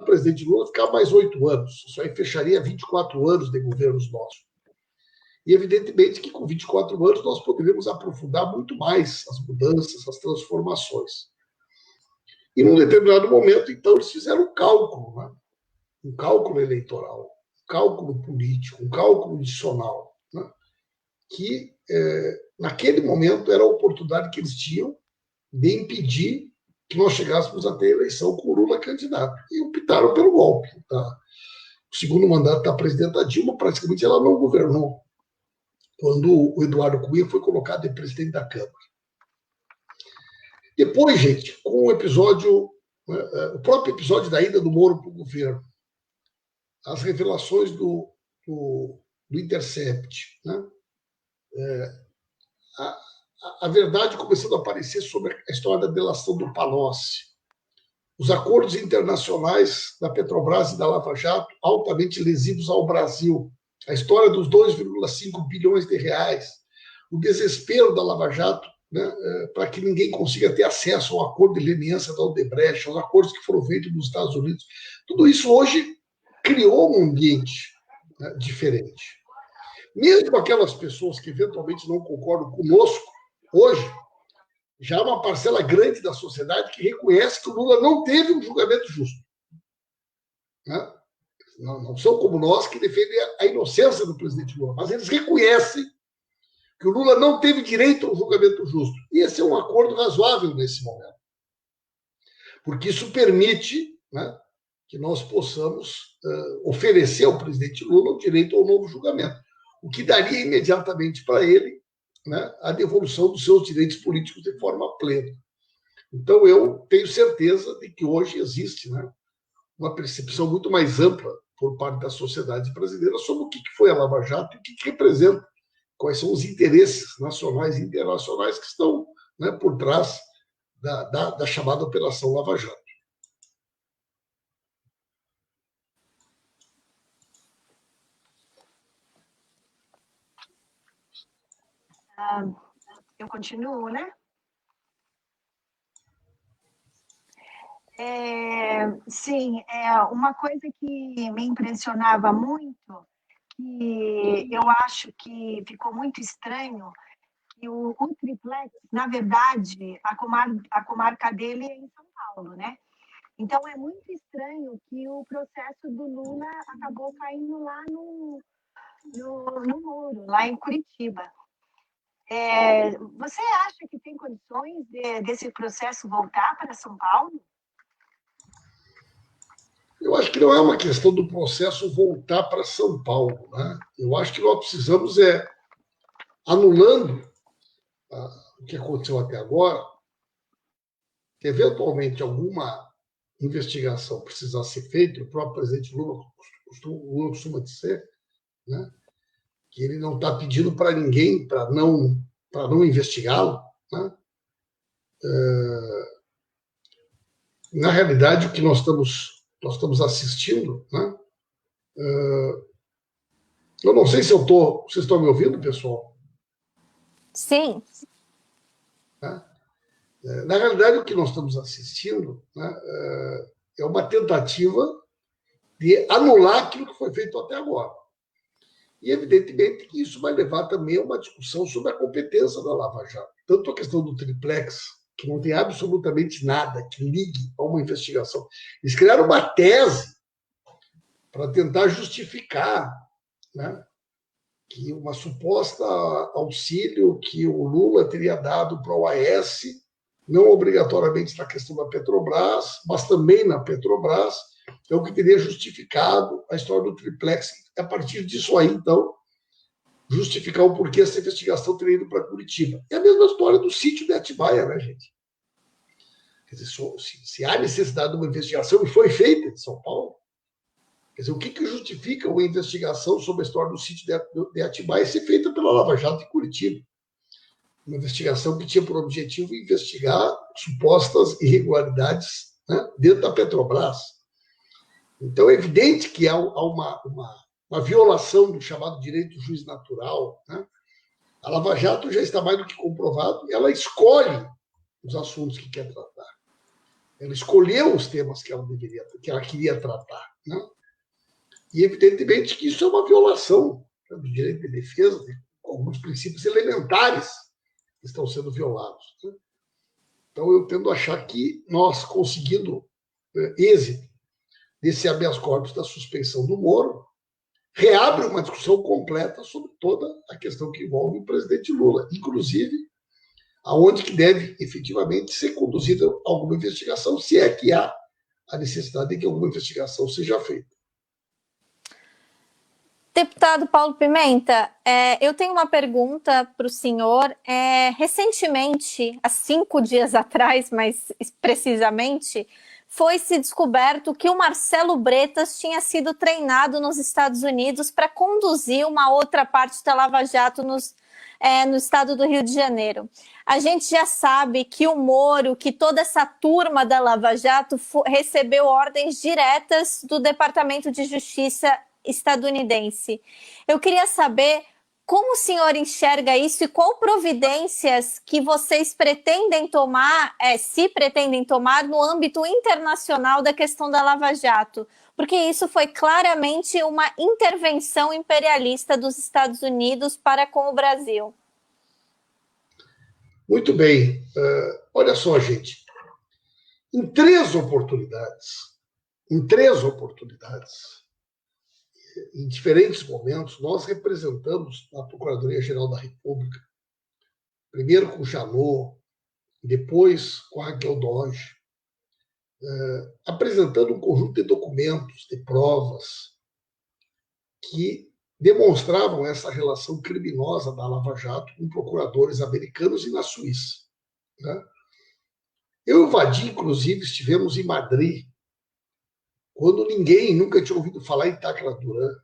presidente Lula ficar mais 8 anos. Isso aí fecharia 24 anos de governos nossos. E, evidentemente, que com 24 anos nós poderíamos aprofundar muito mais as mudanças, as transformações. E, num determinado momento, então, eles fizeram um cálculo, né? Um cálculo eleitoral, um cálculo político, um cálculo institucional, né? Que, naquele momento, era a oportunidade que eles tinham de impedir que nós chegássemos até a eleição com o Lula candidato. E optaram pelo golpe. Tá? O segundo mandato da presidenta Dilma, praticamente, ela não governou, quando o Eduardo Cunha foi colocado de presidente da Câmara. Depois, gente, com o episódio, o próprio episódio da ida do Moro para o governo, as revelações do Intercept, né? A verdade começando a aparecer sobre a história da delação do Palocci, os acordos internacionais da Petrobras e da Lava Jato altamente lesivos ao Brasil, a história dos 2,5 bilhões de reais, o desespero da Lava Jato, né, para que ninguém consiga ter acesso ao acordo de leniência da Odebrecht, aos acordos que foram feitos nos Estados Unidos. Tudo isso hoje criou um ambiente, né, diferente. Mesmo aquelas pessoas que eventualmente não concordam conosco, hoje, já há uma parcela grande da sociedade que reconhece que o Lula não teve um julgamento justo. Né? Não são como nós que defendem a inocência do presidente Lula, mas eles reconhecem que o Lula não teve direito a um julgamento justo. E esse é um acordo razoável nesse momento. Porque isso permite, né, que nós possamos oferecer ao presidente Lula o direito ao novo julgamento, o que daria imediatamente para ele, né, a devolução dos seus direitos políticos de forma plena. Então, eu tenho certeza de que hoje existe, né, uma percepção muito mais ampla por parte da sociedade brasileira sobre o que foi a Lava Jato e o que representa, quais são os interesses nacionais e internacionais que estão, né, por trás da chamada Operação Lava Jato. Eu continuo, né? Sim, uma coisa que me impressionava muito, que eu acho que ficou muito estranho, que o triplex, na verdade, a comarca dele é em São Paulo, né? Então, é muito estranho que o processo do Lula acabou caindo lá no Moro, lá em Curitiba. Você acha que tem condições desse processo voltar para São Paulo? Eu acho que não é uma questão do processo voltar para São Paulo, né? Eu acho que nós precisamos, anulando o que aconteceu até agora, que eventualmente alguma investigação precisar ser feita, o próprio presidente Lula costuma dizer, né, que ele não está pedindo para ninguém para não investigá-lo, né? Na realidade, o que nós estamos assistindo, né? Eu não sei se vocês estão me ouvindo, pessoal? Sim. Né? Na realidade, o que nós estamos assistindo, né, é uma tentativa de anular aquilo que foi feito até agora. E, evidentemente, que isso vai levar também a uma discussão sobre a competência da Lava Jato. Tanto a questão do triplex, que não tem absolutamente nada que ligue a uma investigação. Eles criaram uma tese para tentar justificar, né, que uma suposta auxílio que o Lula teria dado para o AES, não obrigatoriamente na questão da Petrobras, mas também na Petrobras, é o que teria justificado a história do triplex. A partir disso aí, então, justificar o porquê essa investigação teria ido para Curitiba. É a mesma história do sítio de Atibaia, né, gente? Quer dizer, se há necessidade de uma investigação, e foi feita em São Paulo, quer dizer, o que justifica uma investigação sobre a história do sítio de Atibaia ser feita pela Lava Jato em Curitiba? Uma investigação que tinha por objetivo investigar supostas irregularidades, né, dentro da Petrobras. Então, é evidente que há uma violação do chamado direito do juiz natural. Né? A Lava Jato já está mais do que comprovado, ela escolhe os assuntos que quer tratar. Ela escolheu os temas que ela queria tratar, né? E, evidentemente, que isso é uma violação, né, do direito de defesa, de alguns princípios elementares que estão sendo violados, né? Então, eu tendo a achar que nós, conseguindo êxito desse habeas corpus da suspensão do Moro, reabre uma discussão completa sobre toda a questão que envolve o presidente Lula, inclusive aonde que deve efetivamente ser conduzida alguma investigação, se é que há a necessidade de que alguma investigação seja feita. Deputado Paulo Pimenta, eu tenho uma pergunta para o senhor. Recentemente, há 5 dias atrás, mais precisamente, foi-se descoberto que o Marcelo Bretas tinha sido treinado nos Estados Unidos para conduzir uma outra parte da Lava Jato no estado do Rio de Janeiro. A gente já sabe que o Moro, que toda essa turma da Lava Jato recebeu ordens diretas do Departamento de Justiça estadunidense. Eu queria saber como o senhor enxerga isso e qual providências que vocês pretendem tomar, se pretendem tomar, no âmbito internacional da questão da Lava Jato, porque isso foi claramente uma intervenção imperialista dos Estados Unidos para com o Brasil. Muito bem. Olha só, gente. Em três oportunidades, em diferentes momentos, nós representamos a Procuradoria-Geral da República, primeiro com o Janot, depois com a Raquel Dodge, apresentando um conjunto de documentos, de provas, que demonstravam essa relação criminosa da Lava Jato com procuradores americanos e na Suíça, né? Eu e o Vadim, inclusive, estivemos em Madrid, quando ninguém nunca tinha ouvido falar em Tacla Duran,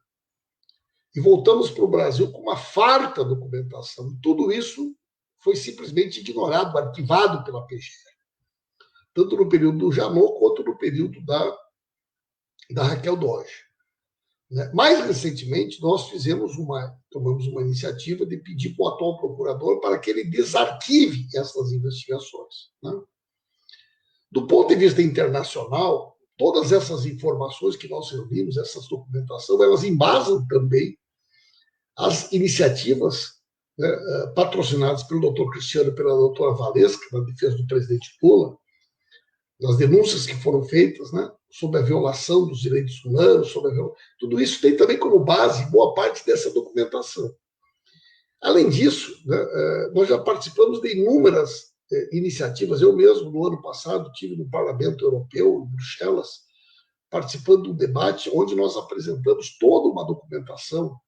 e voltamos para o Brasil com uma farta documentação. E tudo isso foi simplesmente ignorado, arquivado pela PGR, tanto no período do Janot quanto no período da Raquel Dodge. Mais recentemente, nós tomamos uma iniciativa de pedir para o atual procurador para que ele desarquive essas investigações, né? Do ponto de vista internacional, todas essas informações que nós reunimos, essas documentações, elas embasam também as iniciativas, né, patrocinadas pelo doutor Cristiano e pela doutora Valesca, na defesa do presidente Lula, das denúncias que foram feitas, né, sobre a violação dos direitos humanos, tudo isso tem também como base boa parte dessa documentação. Além disso, né, nós já participamos de inúmeras iniciativas. Eu mesmo, no ano passado, estive no Parlamento Europeu, em Bruxelas, participando de um debate onde nós apresentamos toda uma documentação,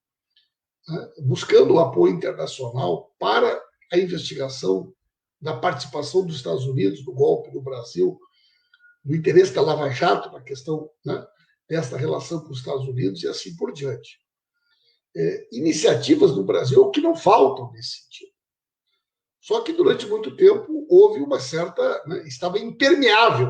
né, buscando o apoio internacional para a investigação da participação dos Estados Unidos no golpe no Brasil, do interesse da Lava Jato na questão, né, dessa relação com os Estados Unidos e assim por diante. Iniciativas no Brasil que não faltam nesse sentido. Só que durante muito tempo houve uma certa, né, estava impermeável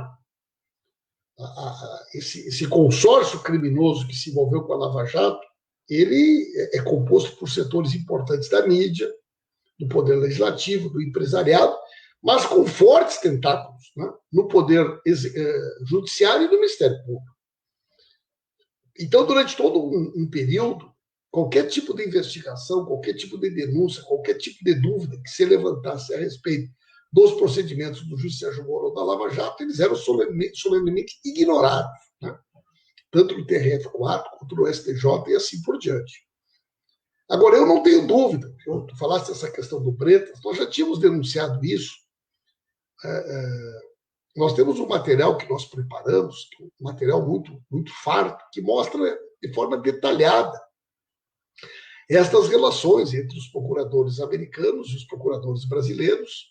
esse consórcio criminoso que se envolveu com a Lava Jato. Ele é composto por setores importantes da mídia, do poder legislativo, do empresariado, mas com fortes tentáculos, né, no poder judiciário e no Ministério Público. Então, durante todo um período, qualquer tipo de investigação, qualquer tipo de denúncia, qualquer tipo de dúvida que se levantasse a respeito dos procedimentos do juiz Sérgio Moro ou da Lava Jato, eles eram solenemente ignorados, né, tanto no TRF4 quanto no STJ e assim por diante. Agora, eu não tenho dúvida, tu falaste dessa questão do Bretas, nós já tínhamos denunciado isso. Nós temos um material que nós preparamos, um material muito, muito farto, que mostra de forma detalhada estas relações entre os procuradores americanos e os procuradores brasileiros.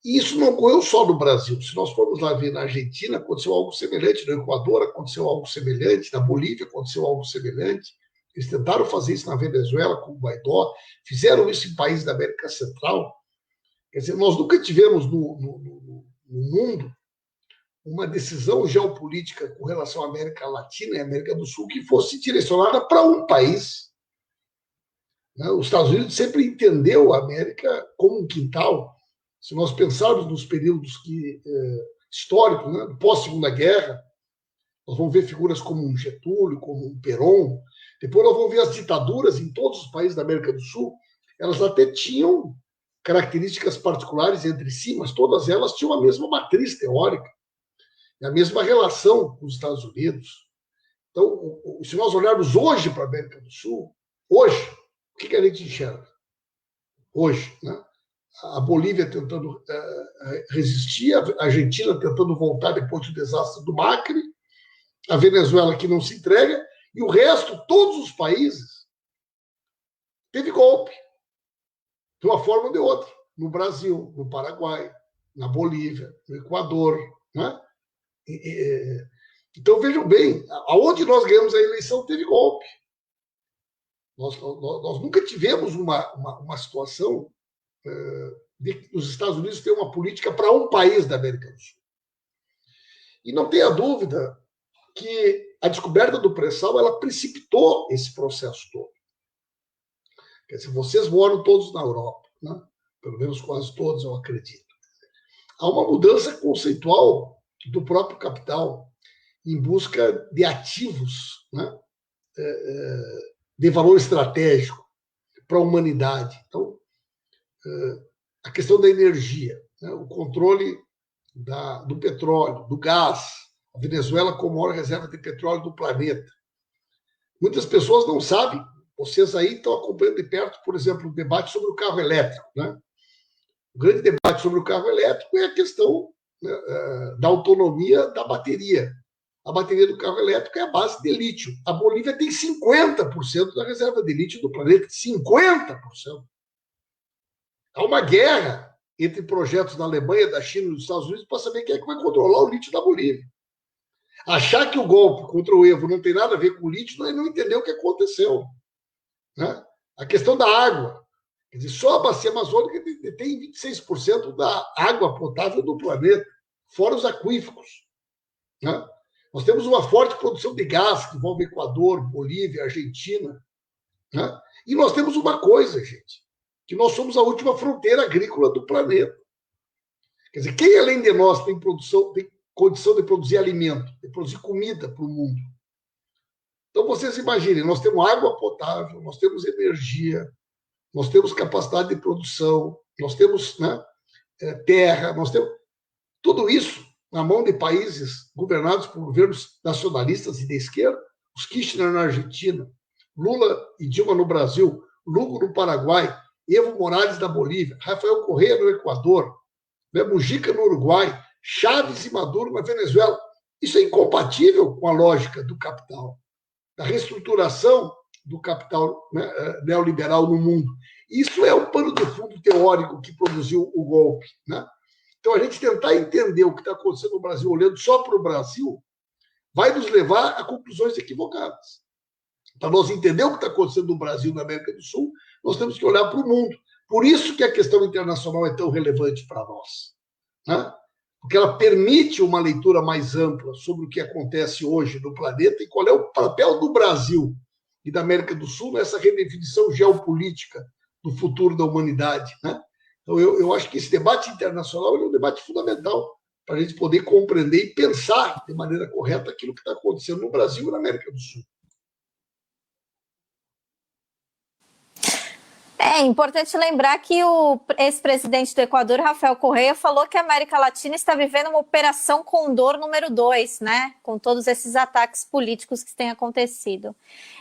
E isso não ocorreu só no Brasil. Se nós formos lá ver na Argentina, aconteceu algo semelhante, no Equador aconteceu algo semelhante, na Bolívia aconteceu algo semelhante. Eles tentaram fazer isso na Venezuela com o Guaidó, fizeram isso em países da América Central. Quer dizer, nós nunca tivemos no mundo uma decisão geopolítica com relação à América Latina e América do Sul que fosse direcionada para um país. Os Estados Unidos sempre entendeu a América como um quintal. Se nós pensarmos nos períodos que histórico, né, pós-Segunda Guerra. Nós vamos ver figuras como um Getúlio, como um Perón. Depois nós vamos ver as ditaduras em todos os países da América do Sul. Elas até tinham características particulares entre si, mas todas elas tinham a mesma matriz teórica, a mesma relação com os Estados Unidos. Então, se nós olharmos hoje para a América do Sul, hoje, o que a gente enxerga? Hoje, né? A Bolívia tentando resistir, a Argentina tentando voltar depois do desastre do Macri, a Venezuela que não se entrega, e o resto, todos os países, teve golpe, de uma forma ou de outra. No Brasil, no Paraguai, na Bolívia, no Equador. Né? Então, vejam bem, aonde nós ganhamos a eleição teve golpe. Nós nunca tivemos uma situação de os Estados Unidos ter uma política para um país da América do Sul. E não tenha dúvida que a descoberta do pré-sal ela precipitou esse processo todo. Quer dizer, vocês moram todos na Europa, né? Pelo menos quase todos, eu acredito. Há uma mudança conceitual do próprio capital em busca de ativos, né? De valor estratégico para a humanidade. Então, a questão da energia, né? O controle do petróleo, do gás, a Venezuela como a maior reserva de petróleo do planeta. Muitas pessoas não sabem, vocês aí estão acompanhando de perto, por exemplo, o debate sobre o carro elétrico. Né? O grande debate sobre o carro elétrico é a questão, né, da autonomia da bateria. A bateria do carro elétrico é a base de lítio. A Bolívia tem 50% da reserva de lítio do planeta. 50%. Há uma guerra entre projetos da Alemanha, da China e dos Estados Unidos para saber quem é que vai controlar o lítio da Bolívia. Achar que o golpe contra o Evo não tem nada a ver com o lítio, não é não entender o que aconteceu. Né? A questão da água. Quer dizer, só a bacia amazônica tem 26% da água potável do planeta, fora os aquíferos. Né? Nós temos uma forte produção de gás que envolve Equador, Bolívia, Argentina. Né? E nós temos uma coisa, gente, que nós somos a última fronteira agrícola do planeta. Quer dizer, quem além de nós tem condição de produzir alimento, de produzir comida para o mundo? Então, vocês imaginem, nós temos água potável, nós temos energia, nós temos capacidade de produção, nós temos, né, terra, nós temos tudo isso na mão de países governados por governos nacionalistas e de esquerda, os Kirchner na Argentina, Lula e Dilma no Brasil, Lugo no Paraguai, Evo Morales na Bolívia, Rafael Correa no Equador, né, Mujica no Uruguai, Chávez e Maduro na Venezuela. Isso é incompatível com a lógica do capital, da reestruturação do capital, né, neoliberal no mundo. Isso é o pano de fundo teórico que produziu o golpe. Né? Então, a gente tentar entender o que está acontecendo no Brasil, olhando só para o Brasil, vai nos levar a conclusões equivocadas. Para nós entender o que está acontecendo no Brasil e na América do Sul, nós temos que olhar para o mundo. Por isso que a questão internacional é tão relevante para nós. Né? Porque ela permite uma leitura mais ampla sobre o que acontece hoje no planeta e qual é o papel do Brasil e da América do Sul nessa redefinição geopolítica do futuro da humanidade. Né? Então, eu acho que esse debate internacional é um debate fundamental para a gente poder compreender e pensar de maneira correta aquilo que está acontecendo no Brasil e na América do Sul. É importante lembrar que o ex-presidente do Equador, Rafael Correa, falou que a América Latina está vivendo uma operação Condor número 2, né? Com todos esses ataques políticos que têm acontecido.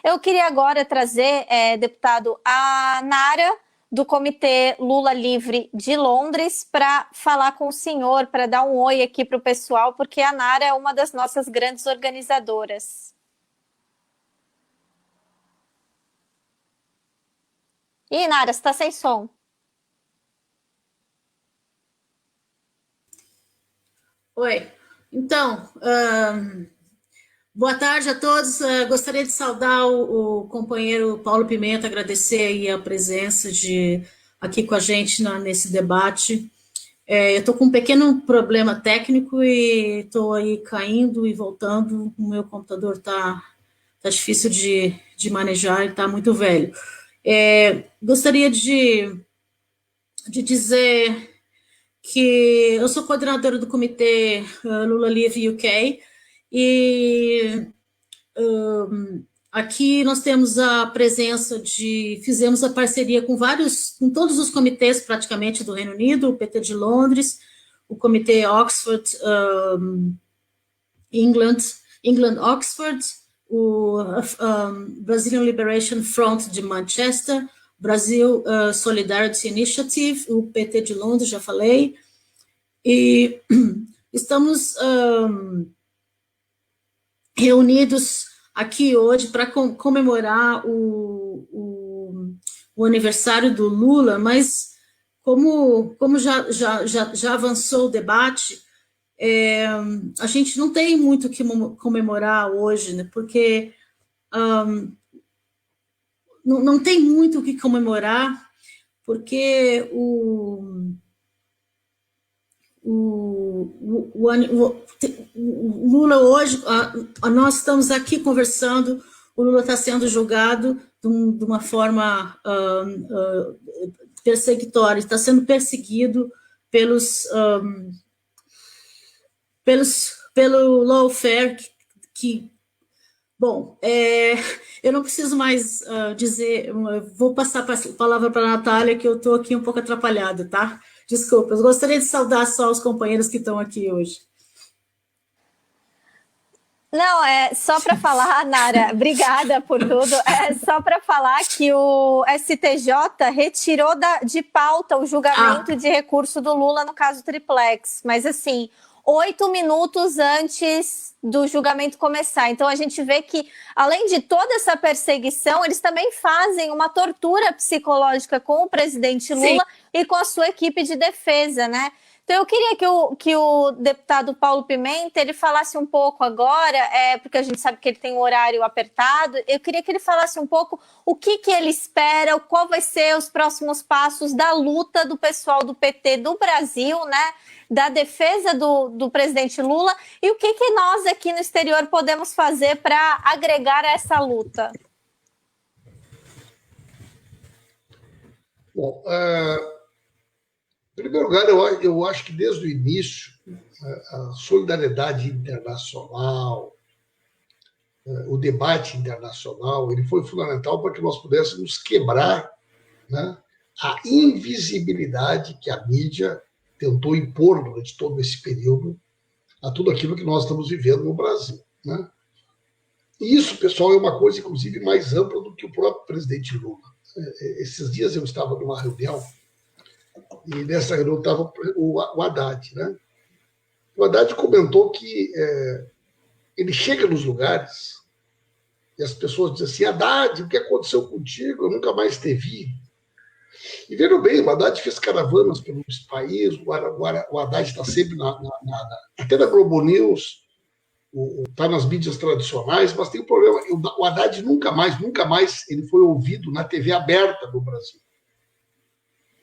Eu queria agora trazer, deputado, a Nara, do Comitê Lula Livre de Londres, para falar com o senhor, para dar um oi aqui para o pessoal, porque a Nara é uma das nossas grandes organizadoras. Ih, Nara, você está sem som. Oi. Então, boa tarde a todos. Gostaria de saudar o companheiro Paulo Pimenta, agradecer aí a presença aqui com a gente nesse debate. Eu estou com um pequeno problema técnico e estou aí caindo e voltando. O meu computador está difícil de manejar e está muito velho. Gostaria de dizer que eu sou coordenadora do comitê Lula Livre UK, e aqui nós temos a presença fizemos a parceria com todos os comitês praticamente do Reino Unido, o PT de Londres, o comitê Oxford, England-Oxford, o Brazilian Liberation Front de Manchester, Brazil Solidarity Initiative, o PT de Londres, já falei, e estamos reunidos aqui hoje para comemorar o aniversário do Lula, mas como já avançou o debate, a gente não tem muito o que comemorar hoje, né, porque não tem muito o que comemorar, porque o Lula hoje, nós estamos aqui conversando, o Lula está sendo julgado de uma forma perseguitória, está sendo perseguido pelo lawfare, bom, eu não preciso mais dizer, vou passar a palavra para a Natália, que eu estou aqui um pouco atrapalhada, tá? Desculpa, eu gostaria de saudar só os companheiros que estão aqui hoje. Não, é só para falar, Nara, obrigada por tudo, é só para falar que o STJ retirou de pauta o julgamento de recurso do Lula no caso Triplex, mas assim, 8 minutos antes do julgamento começar. Então, a gente vê que, além de toda essa perseguição, eles também fazem uma tortura psicológica com o presidente Lula. Sim. E com a sua equipe de defesa, né? Então, eu queria que o deputado Paulo Pimenta, ele falasse um pouco agora, porque a gente sabe que ele tem um horário apertado, eu queria que ele falasse um pouco o que ele espera, qual vai ser os próximos passos da luta do pessoal do PT do Brasil, né? Da defesa do presidente Lula, e o que nós aqui no exterior podemos fazer para agregar a essa luta. Bom, em primeiro lugar, eu acho que desde o início, a solidariedade internacional, o debate internacional, ele foi fundamental para que nós pudéssemos quebrar, né, a invisibilidade que a mídia tentou impor durante todo esse período a tudo aquilo que nós estamos vivendo no Brasil, né? E isso, pessoal, é uma coisa, inclusive, mais ampla do que o próprio presidente Lula. Esses dias eu estava numa reunião, e nessa reunião estava o Haddad, né? O Haddad comentou que ele chega nos lugares e as pessoas dizem assim: Haddad, o que aconteceu contigo? Eu nunca mais te vi. E vejam bem, o Haddad fez caravanas pelo país, o Haddad está sempre até na Globo News, está nas mídias tradicionais, mas tem um problema, o Haddad nunca mais ele foi ouvido na TV aberta no Brasil.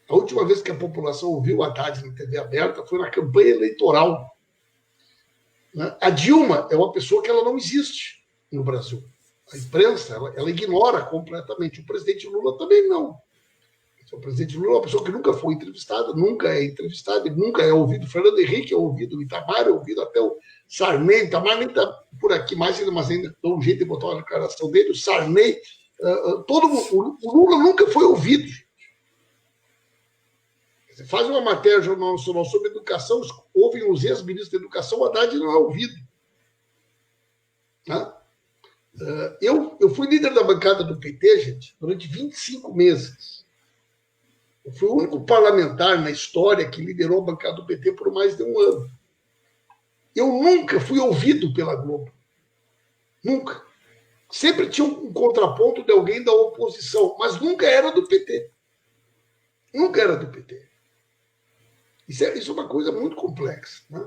A última vez que a população ouviu o Haddad na TV aberta foi na campanha eleitoral. A Dilma é uma pessoa que ela não existe no Brasil. A imprensa, ela ignora completamente. O presidente Lula também não. O presidente Lula é uma pessoa que nunca foi entrevistada, nunca é entrevistada, nunca é ouvido. Fernando Henrique é ouvido, Itamar é ouvido, até o Sarney. Itamar nem está por aqui mais, mas ainda dá um jeito de botar uma declaração dele. O Sarney, o Lula nunca foi ouvido. Você faz uma matéria no Jornal Nacional sobre educação, ouvem os ex-ministros da educação, o Haddad não é ouvido. Né? Eu fui líder da bancada do PT, gente, durante 25 meses. Eu fui o único parlamentar na história que liderou a bancada do PT por mais de um ano. Eu nunca fui ouvido pela Globo. Nunca. Sempre tinha um contraponto de alguém da oposição, mas nunca era do PT. Nunca era do PT. Isso é uma coisa muito complexa. Né?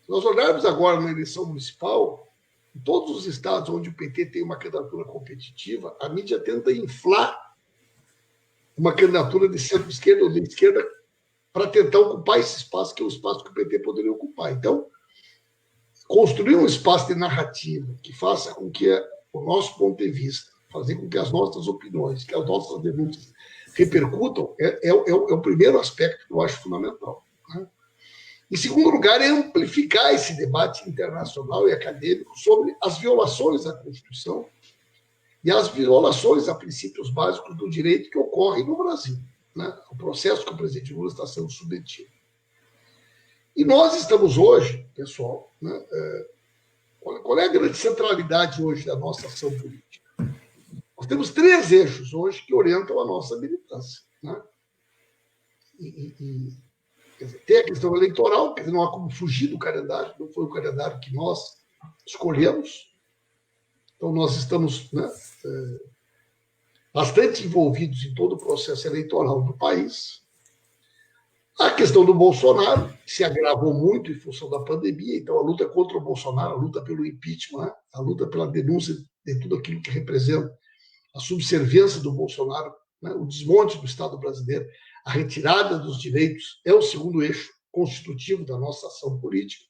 Se nós olharmos agora na eleição municipal, em todos os estados onde o PT tem uma candidatura competitiva, a mídia tenta inflar uma candidatura de centro-esquerda ou de esquerda para tentar ocupar esse espaço, que é o espaço que o PT poderia ocupar. Então, construir um espaço de narrativa que faça com que o nosso ponto de vista, fazer com que as nossas opiniões, que as nossas denúncias repercutam, é o primeiro aspecto que eu acho fundamental. Né? Em segundo lugar, é amplificar esse debate internacional e acadêmico sobre as violações à Constituição e as violações a princípios básicos do direito que ocorrem no Brasil, né? O processo que o presidente Lula está sendo submetido. E nós estamos hoje, pessoal, né, qual é a grande centralidade hoje da nossa ação política? Nós temos 3 eixos hoje que orientam a nossa militância, né? Quer dizer, tem a questão eleitoral, quer dizer, não há como fugir do calendário, não foi o calendário que nós escolhemos. Então, nós estamos, né, bastante envolvidos em todo o processo eleitoral do país. A questão do Bolsonaro, que se agravou muito em função da pandemia, então a luta contra o Bolsonaro, a luta pelo impeachment, né, a luta pela denúncia de tudo aquilo que representa a subserviência do Bolsonaro, né, o desmonte do Estado brasileiro, a retirada dos direitos, é o segundo eixo constitutivo da nossa ação política.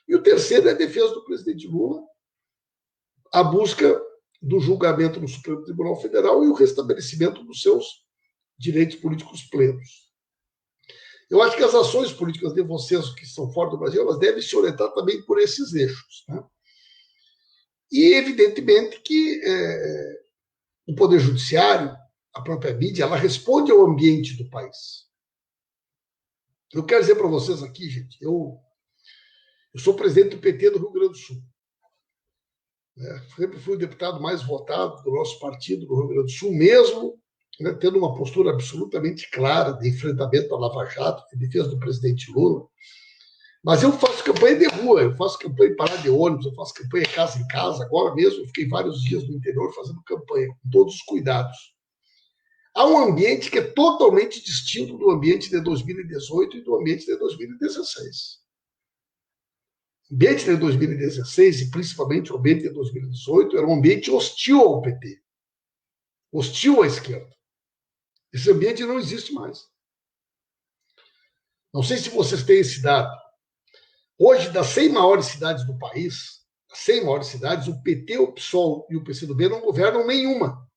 E o terceiro é a defesa do presidente Lula, a busca do julgamento no Supremo Tribunal Federal e o restabelecimento dos seus direitos políticos plenos. Eu acho que as ações políticas de vocês que estão fora do Brasil, elas devem se orientar também por esses eixos, né? E, evidentemente, que o Poder Judiciário, a própria mídia, ela responde ao ambiente do país. Eu quero dizer para vocês aqui, gente, eu sou presidente do PT do Rio Grande do Sul. Sempre fui o deputado mais votado do nosso partido no Rio Grande do Sul, mesmo, né, tendo uma postura absolutamente clara de enfrentamento à Lava Jato, de defesa do presidente Lula. Mas eu faço campanha de rua, eu faço campanha em parada de ônibus, eu faço campanha casa em casa. Agora mesmo, eu fiquei vários dias no interior fazendo campanha, com todos os cuidados. Há um ambiente que é totalmente distinto do ambiente de 2018 e do ambiente de 2016. O ambiente de 2016, e principalmente o ambiente de 2018, era um ambiente hostil ao PT, hostil à esquerda. Esse ambiente não existe mais. Não sei se vocês têm esse dado. Hoje, das 100 maiores cidades do país, as 100 maiores cidades, o PT, o PSOL e o PCdoB não governam nenhuma.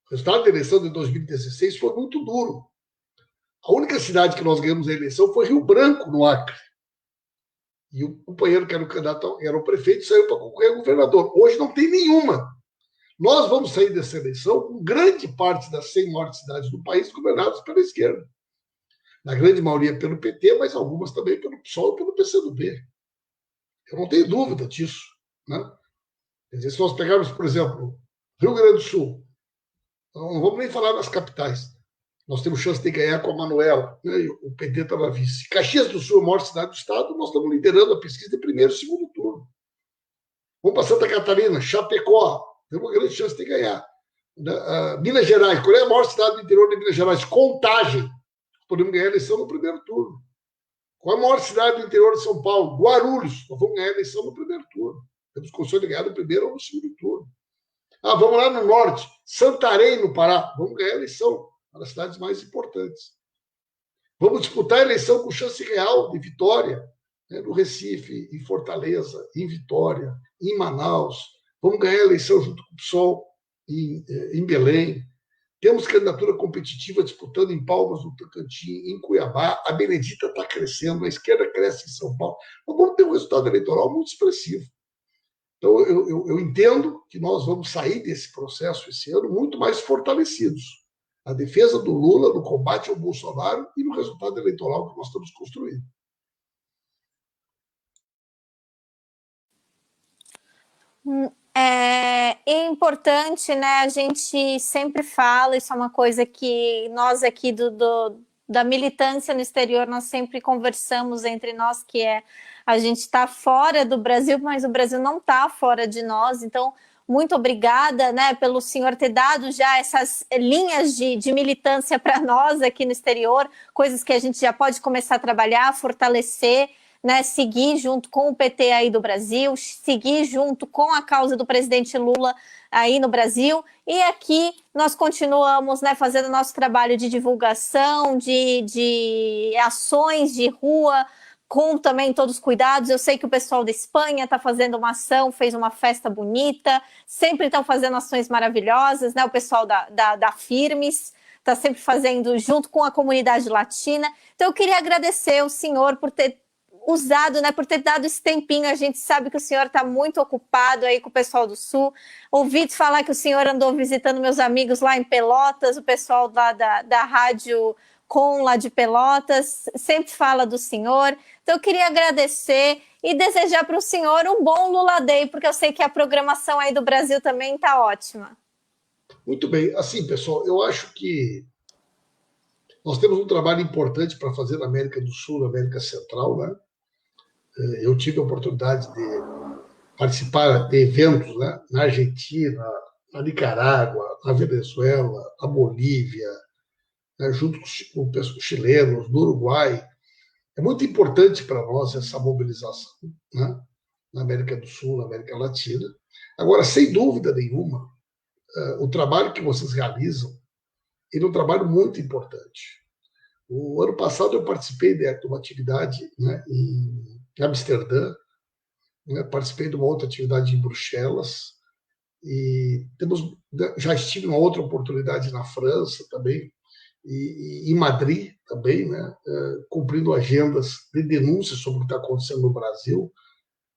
O resultado da eleição de 2016 foi muito duro. A única cidade que nós ganhamos a eleição foi Rio Branco, no Acre. E o companheiro que era o candidato, era o prefeito, saiu para concorrer a governador. Hoje não tem nenhuma. Nós vamos sair dessa eleição com grande parte das 100 maiores cidades do país governadas pela esquerda. Na grande maioria pelo PT, mas algumas também pelo PSOL e pelo PCdoB. Eu não tenho dúvida disso, né? Quer dizer, se nós pegarmos, por exemplo, Rio Grande do Sul, não vamos nem falar das capitais. Nós temos chance de ganhar com a Manuela, né? O PT está na vice. Caxias do Sul, a maior cidade do estado, nós estamos liderando a pesquisa de primeiro e segundo turno. Vamos para Santa Catarina, Chapecó, temos uma grande chance de ganhar. Minas Gerais, qual é a maior cidade do interior de Minas Gerais? Contagem. Podemos ganhar a eleição no primeiro turno. Qual é a maior cidade do interior de São Paulo? Guarulhos. Nós vamos ganhar a eleição no primeiro turno. Temos condições de ganhar no primeiro ou no segundo turno. Vamos lá no norte, Santarém, no Pará. Vamos ganhar a eleição, uma das cidades mais importantes. Vamos disputar a eleição com chance real de vitória, né, no Recife, em Fortaleza, em Vitória, em Manaus. Vamos ganhar a eleição junto com o PSOL em Belém. Temos candidatura competitiva disputando em Palmas, no Tocantins, em Cuiabá. A Benedita está crescendo, a esquerda cresce em São Paulo. Nós vamos ter um resultado eleitoral muito expressivo. Então, eu entendo que nós vamos sair desse processo esse ano muito mais fortalecidos. A defesa do Lula, no combate ao Bolsonaro e no resultado eleitoral que nós estamos construindo. É importante, né? A gente sempre fala, isso é uma coisa que nós aqui da militância no exterior, nós sempre conversamos entre nós, que a gente está fora do Brasil, mas o Brasil não está fora de nós. Então, muito obrigada, né, pelo senhor ter dado já essas linhas de militância para nós aqui no exterior, coisas que a gente já pode começar a trabalhar, fortalecer, né, seguir junto com o PT aí do Brasil, seguir junto com a causa do presidente Lula aí no Brasil. E aqui nós continuamos, né, fazendo nosso trabalho de divulgação, de ações de rua, com também todos os cuidados. Eu sei que o pessoal da Espanha está fazendo uma ação, fez uma festa bonita, sempre estão fazendo ações maravilhosas, né? O pessoal da Firmes, está sempre fazendo junto com a comunidade latina. Então, eu queria agradecer o senhor por ter usado, né, por ter dado esse tempinho. A gente sabe que o senhor está muito ocupado aí com o pessoal do Sul. Ouvi falar que o senhor andou visitando meus amigos lá em Pelotas, o pessoal lá da Rádio Com, lá de Pelotas, sempre fala do senhor. Então, eu queria agradecer e desejar para o senhor um bom Lula Day, porque eu sei que a programação aí do Brasil também está ótima. Muito bem. Assim, pessoal, eu acho que nós temos um trabalho importante para fazer na América do Sul, na América Central, né? Eu tive a oportunidade de participar de eventos, né, na Argentina, na Nicarágua, na Venezuela, na Bolívia, né, junto com os chilenos, no Uruguai. É muito importante para nós essa mobilização, né, na América do Sul, na América Latina. Agora, sem dúvida nenhuma, o trabalho que vocês realizam é um trabalho muito importante. O ano passado eu participei de uma atividade, né, em Amsterdã, né, participei de uma outra atividade em Bruxelas, e já estive em uma outra oportunidade na França também, e em Madrid também, né, cumprindo agendas de denúncias sobre o que está acontecendo no Brasil,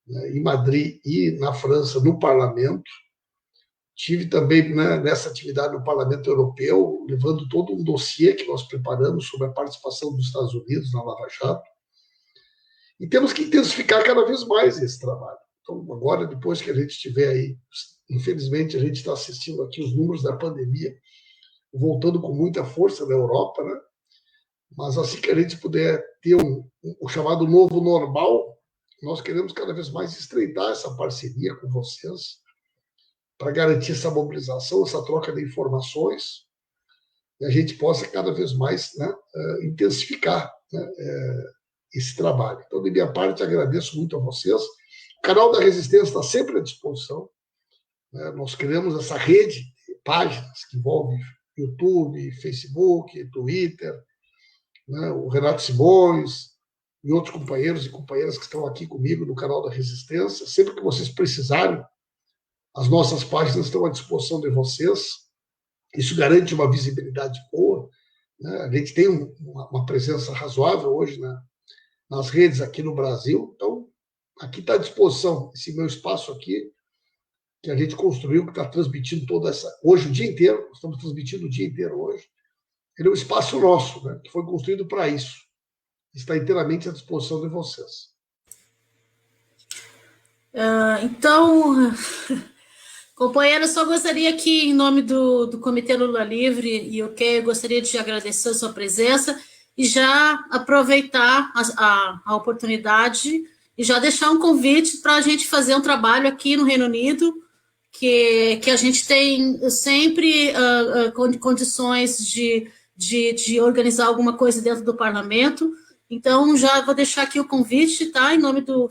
né, em Madrid e na França, no parlamento. Tive também, né, nessa atividade no Parlamento Europeu, levando todo um dossiê que nós preparamos sobre a participação dos Estados Unidos na Lava Jato. E temos que intensificar cada vez mais esse trabalho. Então, agora, depois que a gente tiver aí, infelizmente, a gente está assistindo aqui os números da pandemia voltando com muita força na Europa, né? Mas assim que a gente puder ter o chamado novo normal, nós queremos cada vez mais estreitar essa parceria com vocês para garantir essa mobilização, essa troca de informações, e a gente possa cada vez mais, né, intensificar, né, esse trabalho. Então, de minha parte, agradeço muito a vocês. O canal da Resistência está sempre à disposição, né? Nós criamos essa rede de páginas que envolve YouTube, Facebook, Twitter, né? O Renato Simões e outros companheiros e companheiras que estão aqui comigo no canal da Resistência. Sempre que vocês precisarem, as nossas páginas estão à disposição de vocês. Isso garante uma visibilidade boa, né? A gente tem uma presença razoável hoje, né, nas redes aqui no Brasil. Então, aqui está à disposição esse meu espaço aqui, que a gente construiu, que está transmitindo toda essa... Hoje, o dia inteiro, nós estamos transmitindo o dia inteiro hoje. Ele é um espaço nosso, né, que foi construído para isso. Está inteiramente à disposição de vocês. Então, companheiro, eu só gostaria aqui, em nome do Comitê Lula Livre, e eu gostaria de agradecer a sua presença e já aproveitar a oportunidade e já deixar um convite para a gente fazer um trabalho aqui no Reino Unido, que a gente tem sempre condições de organizar alguma coisa dentro do parlamento. Então, já vou deixar aqui o convite, tá, em nome do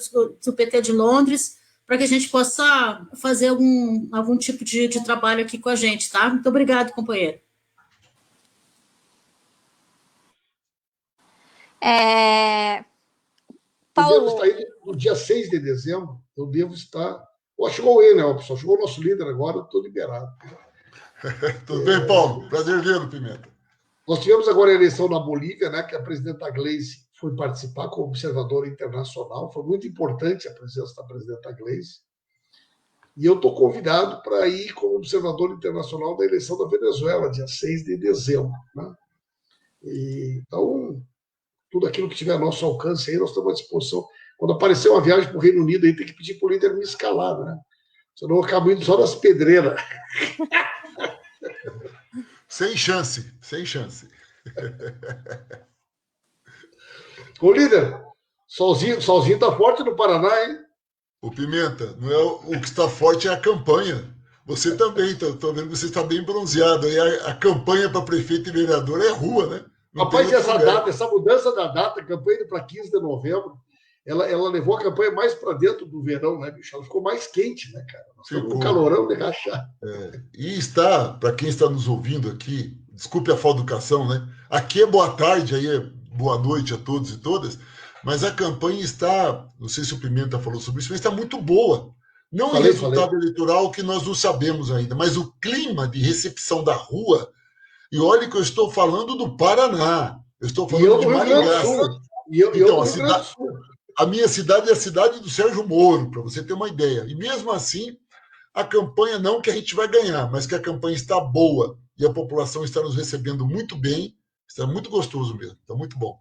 PT de Londres, para que a gente possa fazer algum tipo de trabalho aqui com a gente, tá? Muito obrigado, companheiro. Paulo... Eu devo estar aí no dia 6 de dezembro, eu devo estar... Chegou ele, né, pessoal? Chegou o nosso líder agora, eu estou liberado. Tudo bem, Paulo? Prazer vê-lo, Pimenta. Nós tivemos agora a eleição na Bolívia, né, que a presidenta Gleisi foi participar como observadora internacional. Foi muito importante a presença da presidenta Gleisi. E eu estou convidado para ir como observador internacional da eleição da Venezuela, dia 6 de dezembro. Né? Então, tudo aquilo que tiver a nosso alcance aí, nós estamos à disposição. Quando aparecer uma viagem para o Reino Unido, aí tem que pedir para o líder me escalar, né? Senão eu acabo indo só nas pedreiras. Sem chance, sem chance. Ô, líder, solzinho tá forte no Paraná, hein? O Pimenta, não é o que está forte é a campanha. Você também, estou vendo que você está bem bronzeado. Aí a campanha para prefeito e vereador é rua, né? Rapaz, essa mudança da data, a campanha para 15 de novembro, ela levou a campanha mais para dentro do verão, né, bicho? Ela ficou mais quente, né, cara? Nós estamos um calorão de rachar. E está, para quem está nos ouvindo aqui, desculpe a falta de educação, né? Aqui é boa tarde, aí é boa noite a todos e todas, mas a campanha está, não sei se o Pimenta falou sobre isso, mas está muito boa. Não o resultado eleitoral que nós não sabemos ainda, mas o clima de recepção da rua E olha que eu estou falando do Paraná. Eu estou E eu falando de do Rio Grande do Maringá. Sul. E eu Então, do Rio Grande do Sul. a minha cidade é a cidade do Sérgio Moro, para você ter uma ideia. E mesmo assim, a campanha não que a gente vai ganhar, mas que a campanha está boa e a população está nos recebendo muito bem. Está muito gostoso mesmo, está muito bom.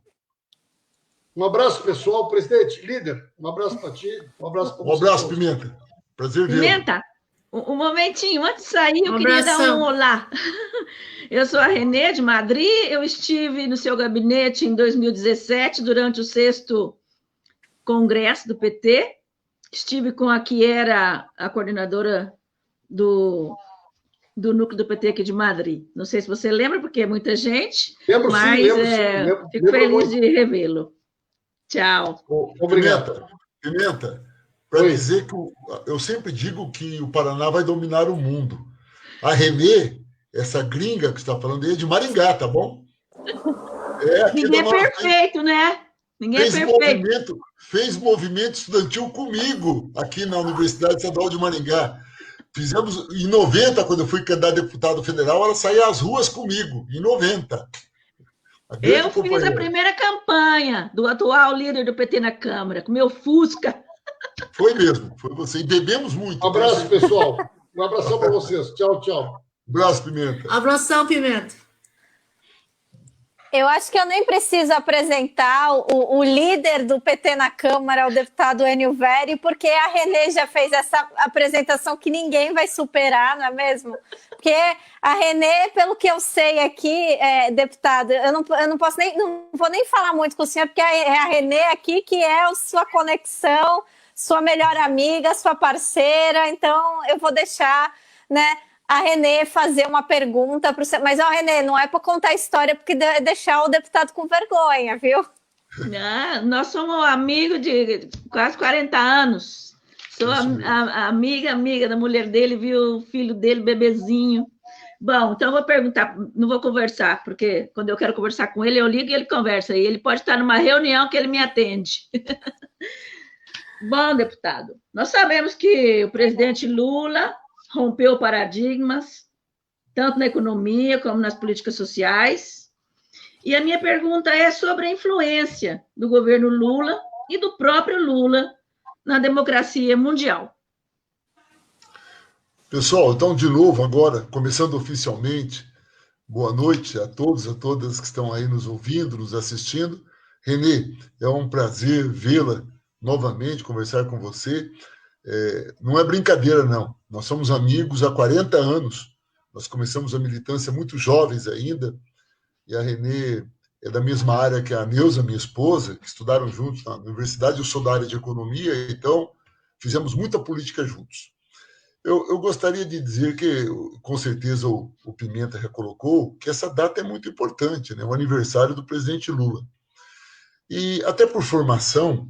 Um abraço, pessoal. Presidente, líder, um abraço para ti, um abraço para Um você. abraço, Pimenta. Prazer vê-lo. Pimenta, um momentinho, antes de sair, eu Um queria dar abração. um olá. Eu sou a Renê, de Madrid, eu estive no seu gabinete em 2017, durante o 6º Congresso do PT, estive com a que era a coordenadora do núcleo do PT aqui de Madrid. Não sei se você lembra, porque é muita gente, Lembro mas sim, lembro. fico feliz de revê-lo. Tchau. Obrigado. Pimenta, para dizer que eu sempre digo que o Paraná vai dominar o mundo. A Renê, essa gringa que você está falando aí, é de Maringá, tá bom? Ninguém é perfeito, né? Ninguém é perfeito. Fez movimento estudantil comigo aqui na Universidade Estadual de Maringá. Fizemos em 90, quando eu fui candidato a deputado federal, ela saía às ruas comigo, em 90. Eu fiz a primeira campanha do atual líder do PT na Câmara, com meu Fusca. Foi mesmo, foi você. E bebemos muito. Um abraço, pessoal. Um abração para vocês. Tchau, tchau. Um abraço, Pimenta. Abração, Pimenta. Eu acho que eu nem preciso apresentar o líder do PT na Câmara, o deputado Enio Veri, porque a Renê já fez essa apresentação que ninguém vai superar, não é mesmo? Porque a Renê, pelo que eu sei aqui, deputado, eu não vou nem falar muito com o senhor, porque é a Renê aqui que é a sua conexão, sua melhor amiga, sua parceira, então eu vou deixar, né, a Renê fazer uma pergunta para você. Mas, Renê, não é para contar a história, porque deixar o deputado com vergonha, viu? Nós somos amigos de quase 40 anos. Sou amiga da mulher dele, viu o filho dele, bebezinho. Bom, então eu vou perguntar, não vou conversar, porque quando eu quero conversar com ele, eu ligo e ele conversa. E ele pode estar numa reunião que ele me atende. Bom, deputado, nós sabemos que o presidente Lula rompeu paradigmas, tanto na economia como nas políticas sociais. E a minha pergunta é sobre a influência do governo Lula e do próprio Lula na democracia mundial. Pessoal, então, de novo, agora, começando oficialmente, boa noite a todos, a todas que estão aí nos ouvindo, nos assistindo. Renê, é um prazer vê-la novamente, conversar com você. Não é brincadeira, não. Nós somos amigos há 40 anos. Nós começamos a militância muito jovens ainda. E a Renê é da mesma área que a Neuza, minha esposa, que estudaram juntos na universidade. Eu sou da área de economia, então fizemos muita política juntos. Eu gostaria de dizer que, com certeza, o Pimenta recolocou que essa data é muito importante, né? O aniversário do presidente Lula. E, até por formação,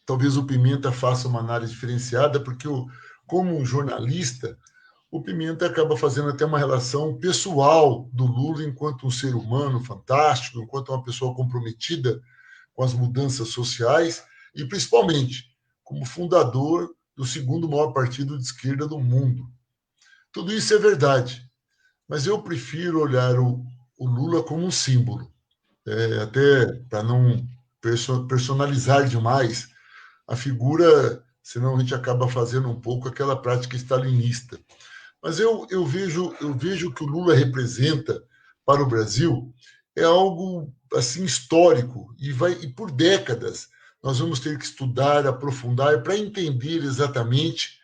talvez o Pimenta faça uma análise diferenciada, porque, como um jornalista, o Pimenta acaba fazendo até uma relação pessoal do Lula enquanto um ser humano fantástico, enquanto uma pessoa comprometida com as mudanças sociais e, principalmente, como fundador do segundo maior partido de esquerda do mundo. Tudo isso é verdade, mas eu prefiro olhar o Lula como um símbolo, até para não personalizar demais a figura, senão a gente acaba fazendo um pouco aquela prática stalinista. Mas eu vejo que o Lula representa para o Brasil é algo assim histórico e por décadas nós vamos ter que estudar, aprofundar para entender exatamente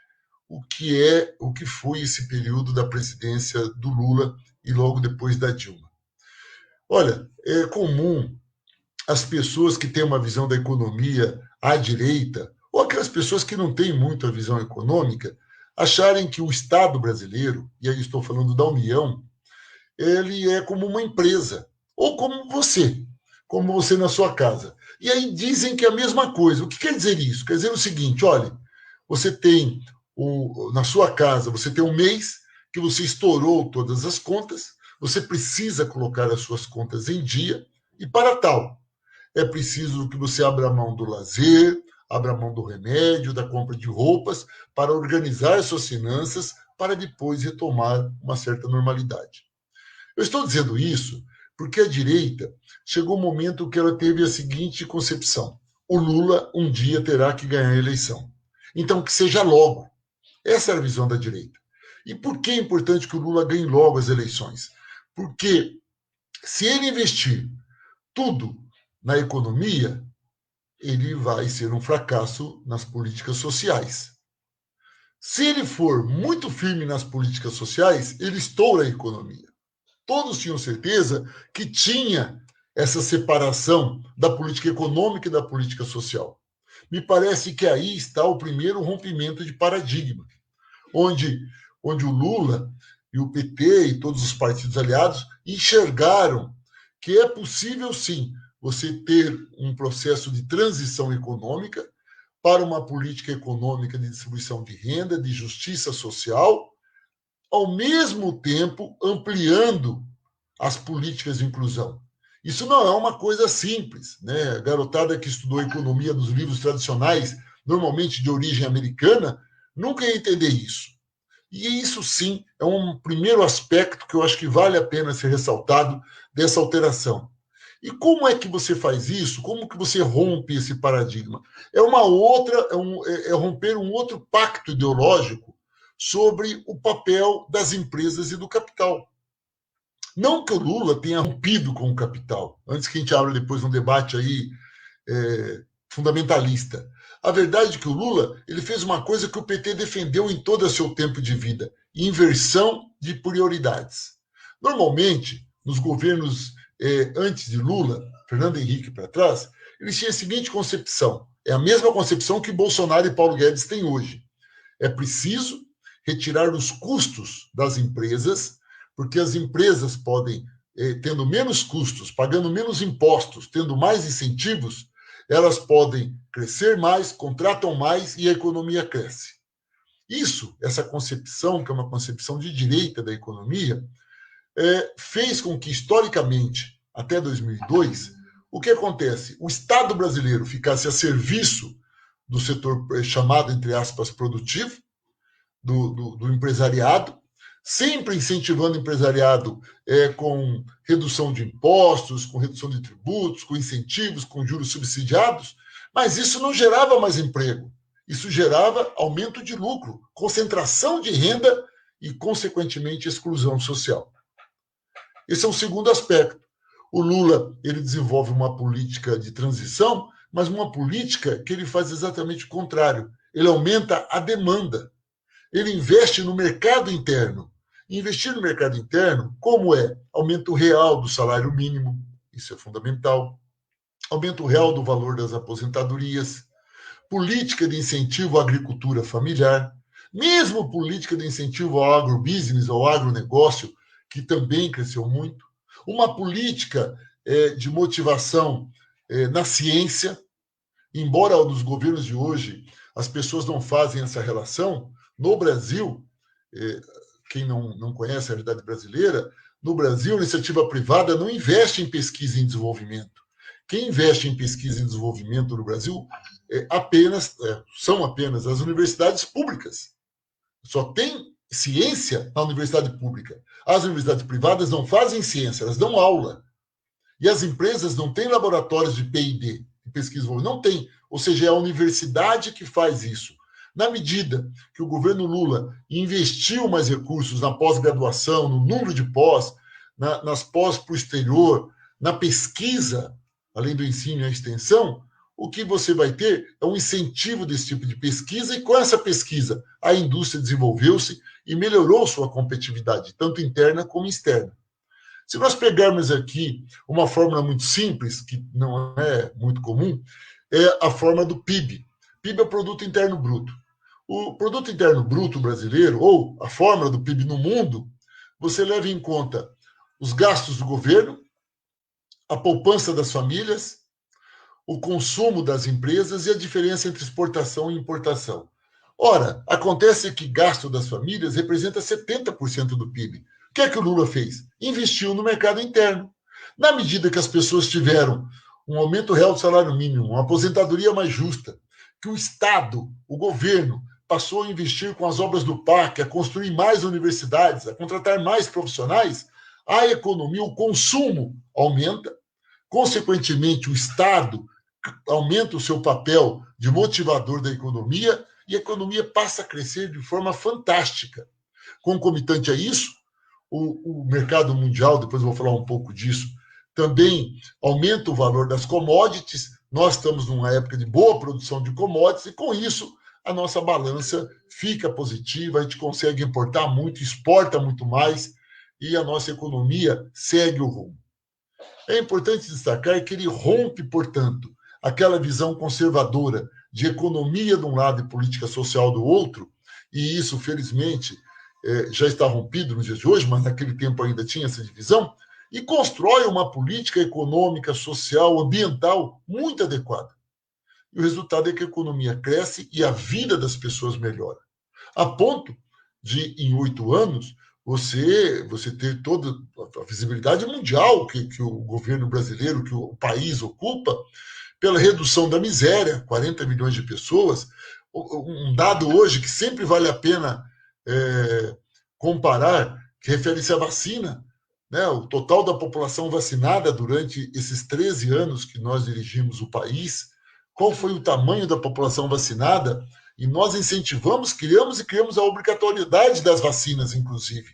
o que foi esse período da presidência do Lula e logo depois da Dilma. Olha, é comum as pessoas que têm uma visão da economia à direita, ou aquelas pessoas que não têm muito a visão econômica, acharem que o Estado brasileiro, e aí estou falando da União, ele é como uma empresa, ou como você na sua casa. E aí dizem que é a mesma coisa. O que quer dizer isso? Quer dizer o seguinte, olha, você tem, na sua casa, você tem um mês que você estourou todas as contas, você precisa colocar as suas contas em dia, e para tal, é preciso que você abra mão do lazer, abra mão do remédio, da compra de roupas, para organizar suas finanças, para depois retomar uma certa normalidade. Eu estou dizendo isso porque a direita chegou um momento que ela teve a seguinte concepção: o Lula um dia terá que ganhar a eleição. Então, que seja logo. Essa é a visão da direita. E por que é importante que o Lula ganhe logo as eleições? Porque se ele investir tudo na economia, ele vai ser um fracasso nas políticas sociais. Se ele for muito firme nas políticas sociais, ele estoura a economia. Todos tinham certeza que tinha essa separação da política econômica e da política social. Me parece que aí está o primeiro rompimento de paradigma, onde o Lula e o PT e todos os partidos aliados enxergaram que é possível, sim, você ter um processo de transição econômica para uma política econômica de distribuição de renda, de justiça social, ao mesmo tempo ampliando as políticas de inclusão. Isso não é uma coisa simples, né? A garotada que estudou economia nos livros tradicionais, normalmente de origem americana, nunca ia entender isso. E isso, sim, é um primeiro aspecto que eu acho que vale a pena ser ressaltado dessa alteração. E como é que você faz isso? Como que você rompe esse paradigma? É romper um outro pacto ideológico sobre o papel das empresas e do capital. Não que o Lula tenha rompido com o capital, antes que a gente abra depois um debate aí fundamentalista. A verdade é que o Lula ele fez uma coisa que o PT defendeu em todo o seu tempo de vida: inversão de prioridades. Normalmente, nos governos antes de Lula, Fernando Henrique para trás, eles tinham a seguinte concepção: é a mesma concepção que Bolsonaro e Paulo Guedes têm hoje. É preciso retirar os custos das empresas, porque as empresas podem, tendo menos custos, pagando menos impostos, tendo mais incentivos, elas podem crescer mais, contratam mais e a economia cresce. Essa concepção, que é uma concepção de direita da economia, fez com que, historicamente, até 2002, o que acontece? O Estado brasileiro ficasse a serviço do setor chamado, entre aspas, produtivo, do empresariado, sempre incentivando o empresariado com redução de impostos, com redução de tributos, com incentivos, com juros subsidiados, mas isso não gerava mais emprego. Isso gerava aumento de lucro, concentração de renda e, consequentemente, exclusão social. Esse é o segundo aspecto. O Lula ele desenvolve uma política de transição, mas uma política que ele faz exatamente o contrário. Ele aumenta a demanda. Ele investe no mercado interno. Investir no mercado interno, como é? Aumento real do salário mínimo, isso é fundamental. Aumento real do valor das aposentadorias. Política de incentivo à agricultura familiar. Mesmo política de incentivo ao agrobusiness, ao agronegócio, que também cresceu muito. Uma política de motivação na ciência. Embora nos governos de hoje as pessoas não fazem essa relação, no Brasil, quem não conhece a realidade brasileira, no Brasil, a iniciativa privada não investe em pesquisa e desenvolvimento. Quem investe em pesquisa e desenvolvimento no Brasil são apenas as universidades públicas. Só tem ciência na universidade pública. As universidades privadas não fazem ciência, elas dão aula. E as empresas não têm laboratórios de P&D, de pesquisa e desenvolvimento. Não tem. Ou seja, é a universidade que faz isso. Na medida que o governo Lula investiu mais recursos na pós-graduação, no número de pós, nas pós para o exterior, na pesquisa, além do ensino e a extensão, o que você vai ter é um incentivo desse tipo de pesquisa, e com essa pesquisa a indústria desenvolveu-se e melhorou sua competitividade, tanto interna como externa. Se nós pegarmos aqui uma fórmula muito simples, que não é muito comum, é a fórmula do PIB. PIB é o Produto Interno Bruto. O Produto Interno Bruto brasileiro, ou a fórmula do PIB no mundo, você leva em conta os gastos do governo, a poupança das famílias, o consumo das empresas e a diferença entre exportação e importação. Ora, acontece que gasto das famílias representa 70% do PIB. O que é que o Lula fez? Investiu no mercado interno. Na medida que as pessoas tiveram um aumento real do salário mínimo, uma aposentadoria mais justa, que o Estado, o governo, passou a investir com as obras do PAC, a construir mais universidades, a contratar mais profissionais, a economia, o consumo aumenta, consequentemente o Estado aumenta o seu papel de motivador da economia e a economia passa a crescer de forma fantástica. Concomitante a isso, o mercado mundial, depois eu vou falar um pouco disso, também aumenta o valor das commodities. Nós estamos numa época de boa produção de commodities e, com isso, a nossa balança fica positiva, a gente consegue importar muito, exporta muito mais e a nossa economia segue o rumo. É importante destacar que ele rompe, portanto, aquela visão conservadora de economia de um lado e política social do outro, e isso, felizmente, já está rompido nos dias de hoje, mas naquele tempo ainda tinha essa divisão, e constrói uma política econômica, social, ambiental muito adequada. E o resultado é que a economia cresce e a vida das pessoas melhora. A ponto de, em 8 anos, você ter toda a visibilidade mundial que o governo brasileiro, que o país ocupa, pela redução da miséria, 40 milhões de pessoas. Um dado hoje que sempre vale a pena comparar, que refere-se à vacina. Né? O total da população vacinada durante esses 13 anos que nós dirigimos o país, qual foi o tamanho da população vacinada? E nós incentivamos, criamos a obrigatoriedade das vacinas, inclusive.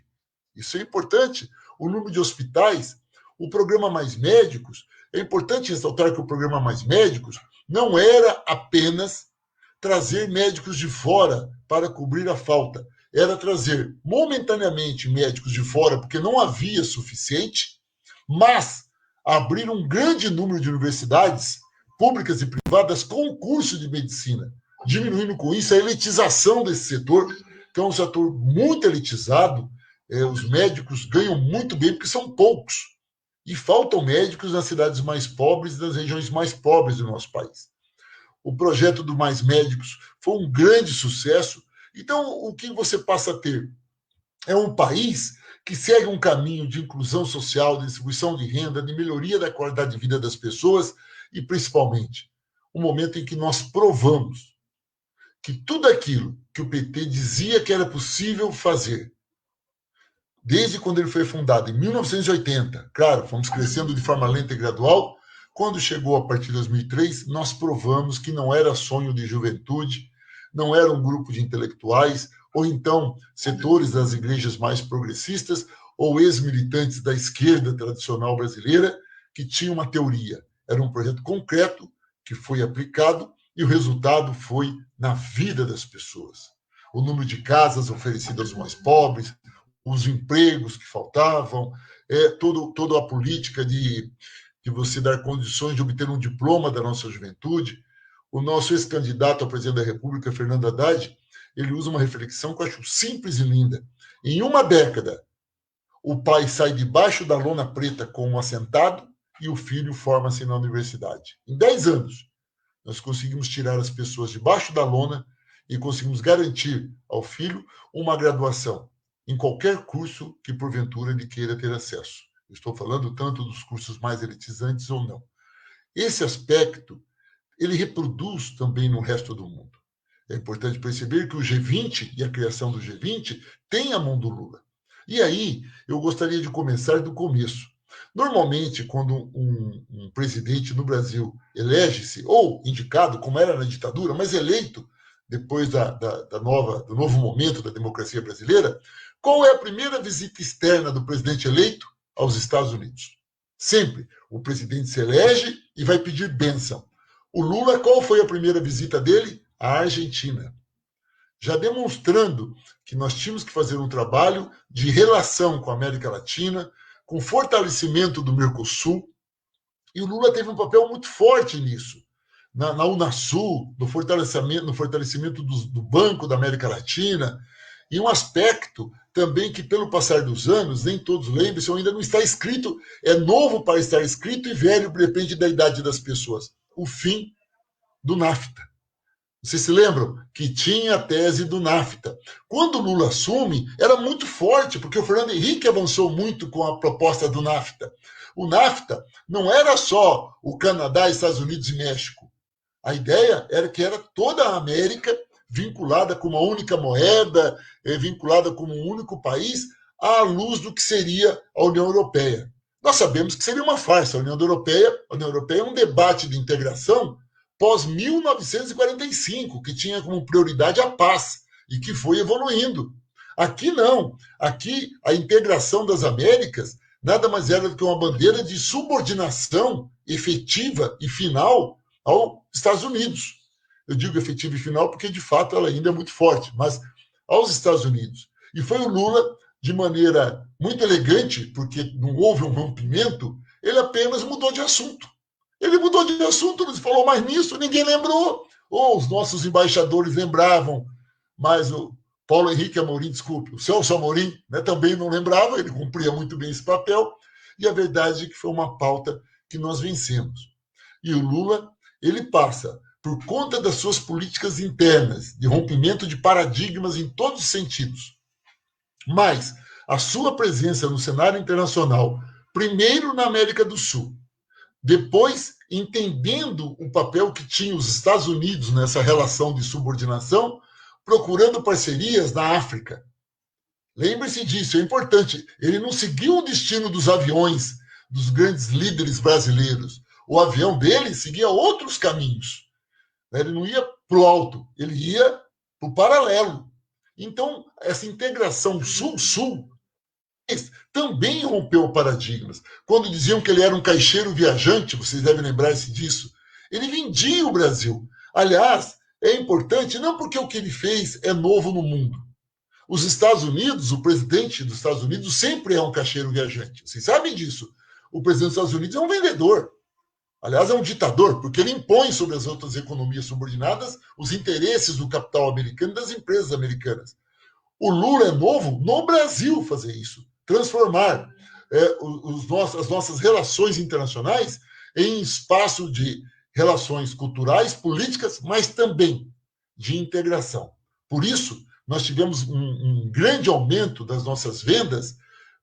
Isso é importante. O número de hospitais, o programa Mais Médicos. É importante ressaltar que o programa Mais Médicos não era apenas trazer médicos de fora para cobrir a falta. Era trazer momentaneamente médicos de fora, porque não havia suficiente, mas abrir um grande número de universidades públicas e privadas com curso de medicina, diminuindo com isso a elitização desse setor, que é um setor muito elitizado. Os médicos ganham muito bem, porque são poucos. E faltam médicos nas cidades mais pobres e nas regiões mais pobres do nosso país. O projeto do Mais Médicos foi um grande sucesso. Então, o que você passa a ter é um país que segue um caminho de inclusão social, de distribuição de renda, de melhoria da qualidade de vida das pessoas e, principalmente, um momento em que nós provamos que tudo aquilo que o PT dizia que era possível fazer, desde quando ele foi fundado, em 1980, claro, fomos crescendo de forma lenta e gradual, quando chegou a partir de 2003, nós provamos que não era sonho de juventude, não era um grupo de intelectuais, ou então setores das igrejas mais progressistas, ou ex-militantes da esquerda tradicional brasileira, que tinham uma teoria. Era um projeto concreto que foi aplicado e o resultado foi na vida das pessoas. O número de casas oferecidas aos mais pobres, os empregos que faltavam, toda a política de você dar condições de obter um diploma da nossa juventude. O nosso ex-candidato a presidente da República, Fernando Haddad, ele usa uma reflexão que eu acho simples e linda. Em uma década, o pai sai debaixo da lona preta com um assentado e o filho forma-se na universidade. Em 10 anos, nós conseguimos tirar as pessoas debaixo da lona e conseguimos garantir ao filho uma graduação em qualquer curso que, porventura, ele queira ter acesso. Eu estou falando tanto dos cursos mais elitizantes ou não. Esse aspecto, ele reproduz também no resto do mundo. É importante perceber que o G20 e a criação do G20 tem a mão do Lula. E aí, eu gostaria de começar do começo. Normalmente, quando um presidente no Brasil elege-se, ou indicado, como era na ditadura, mas eleito depois do novo momento da democracia brasileira, qual é a primeira visita externa do presidente eleito aos Estados Unidos? Sempre. O presidente se elege e vai pedir bênção. O Lula, qual foi a primeira visita dele? À Argentina. Já demonstrando que nós tínhamos que fazer um trabalho de relação com a América Latina, com fortalecimento do Mercosul, e o Lula teve um papel muito forte nisso. Na Unasul, no fortalecimento do Banco da América Latina, e um aspecto também que, pelo passar dos anos, nem todos lembram-se, ainda não está escrito, é novo para estar escrito e velho, depende da idade das pessoas. O fim do NAFTA. Vocês se lembram que tinha a tese do NAFTA. Quando o Lula assume, era muito forte, porque o Fernando Henrique avançou muito com a proposta do NAFTA. O NAFTA não era só o Canadá, Estados Unidos e México. A ideia era que era toda a América vinculada com uma única moeda, vinculada como um único país, à luz do que seria a União Europeia. Nós sabemos que seria uma farsa. A União Europeia é um debate de integração pós-1945, que tinha como prioridade a paz e que foi evoluindo. Aqui não. Aqui a integração das Américas nada mais era do que uma bandeira de subordinação efetiva e final aos Estados Unidos. Eu digo efetiva e final porque, de fato, ela ainda é muito forte, mas aos Estados Unidos. E foi o Lula, de maneira muito elegante, porque não houve um rompimento, ele apenas mudou de assunto. Ele mudou de assunto, não falou mais nisso, ninguém lembrou. Ou os nossos embaixadores lembravam, mas o Paulo Henrique Amorim, desculpe, o Celso Amorim, né, também não lembrava, ele cumpria muito bem esse papel, e a verdade é que foi uma pauta que nós vencemos. E o Lula, ele passa, por conta das suas políticas internas, de rompimento de paradigmas em todos os sentidos, mas a sua presença no cenário internacional, primeiro na América do Sul, depois entendendo o papel que tinham os Estados Unidos nessa relação de subordinação, procurando parcerias na África. Lembre-se disso, é importante. Ele não seguiu o destino dos aviões dos grandes líderes brasileiros. O avião dele seguia outros caminhos. Ele não ia para o alto, ele ia para o paralelo. Então, essa integração sul-sul também rompeu paradigmas. Quando diziam que ele era um caixeiro viajante, vocês devem lembrar-se disso, ele vendia o Brasil. Aliás, é importante, não porque o que ele fez é novo no mundo. Os Estados Unidos, o presidente dos Estados Unidos sempre é um caixeiro viajante. Vocês sabem disso. O presidente dos Estados Unidos é um vendedor. Aliás, é um ditador, porque ele impõe sobre as outras economias subordinadas os interesses do capital americano e das empresas americanas. O Lula é novo no Brasil fazer isso. Transformar as nossas relações internacionais em espaço de relações culturais, políticas, mas também de integração. Por isso, nós tivemos um grande aumento das nossas vendas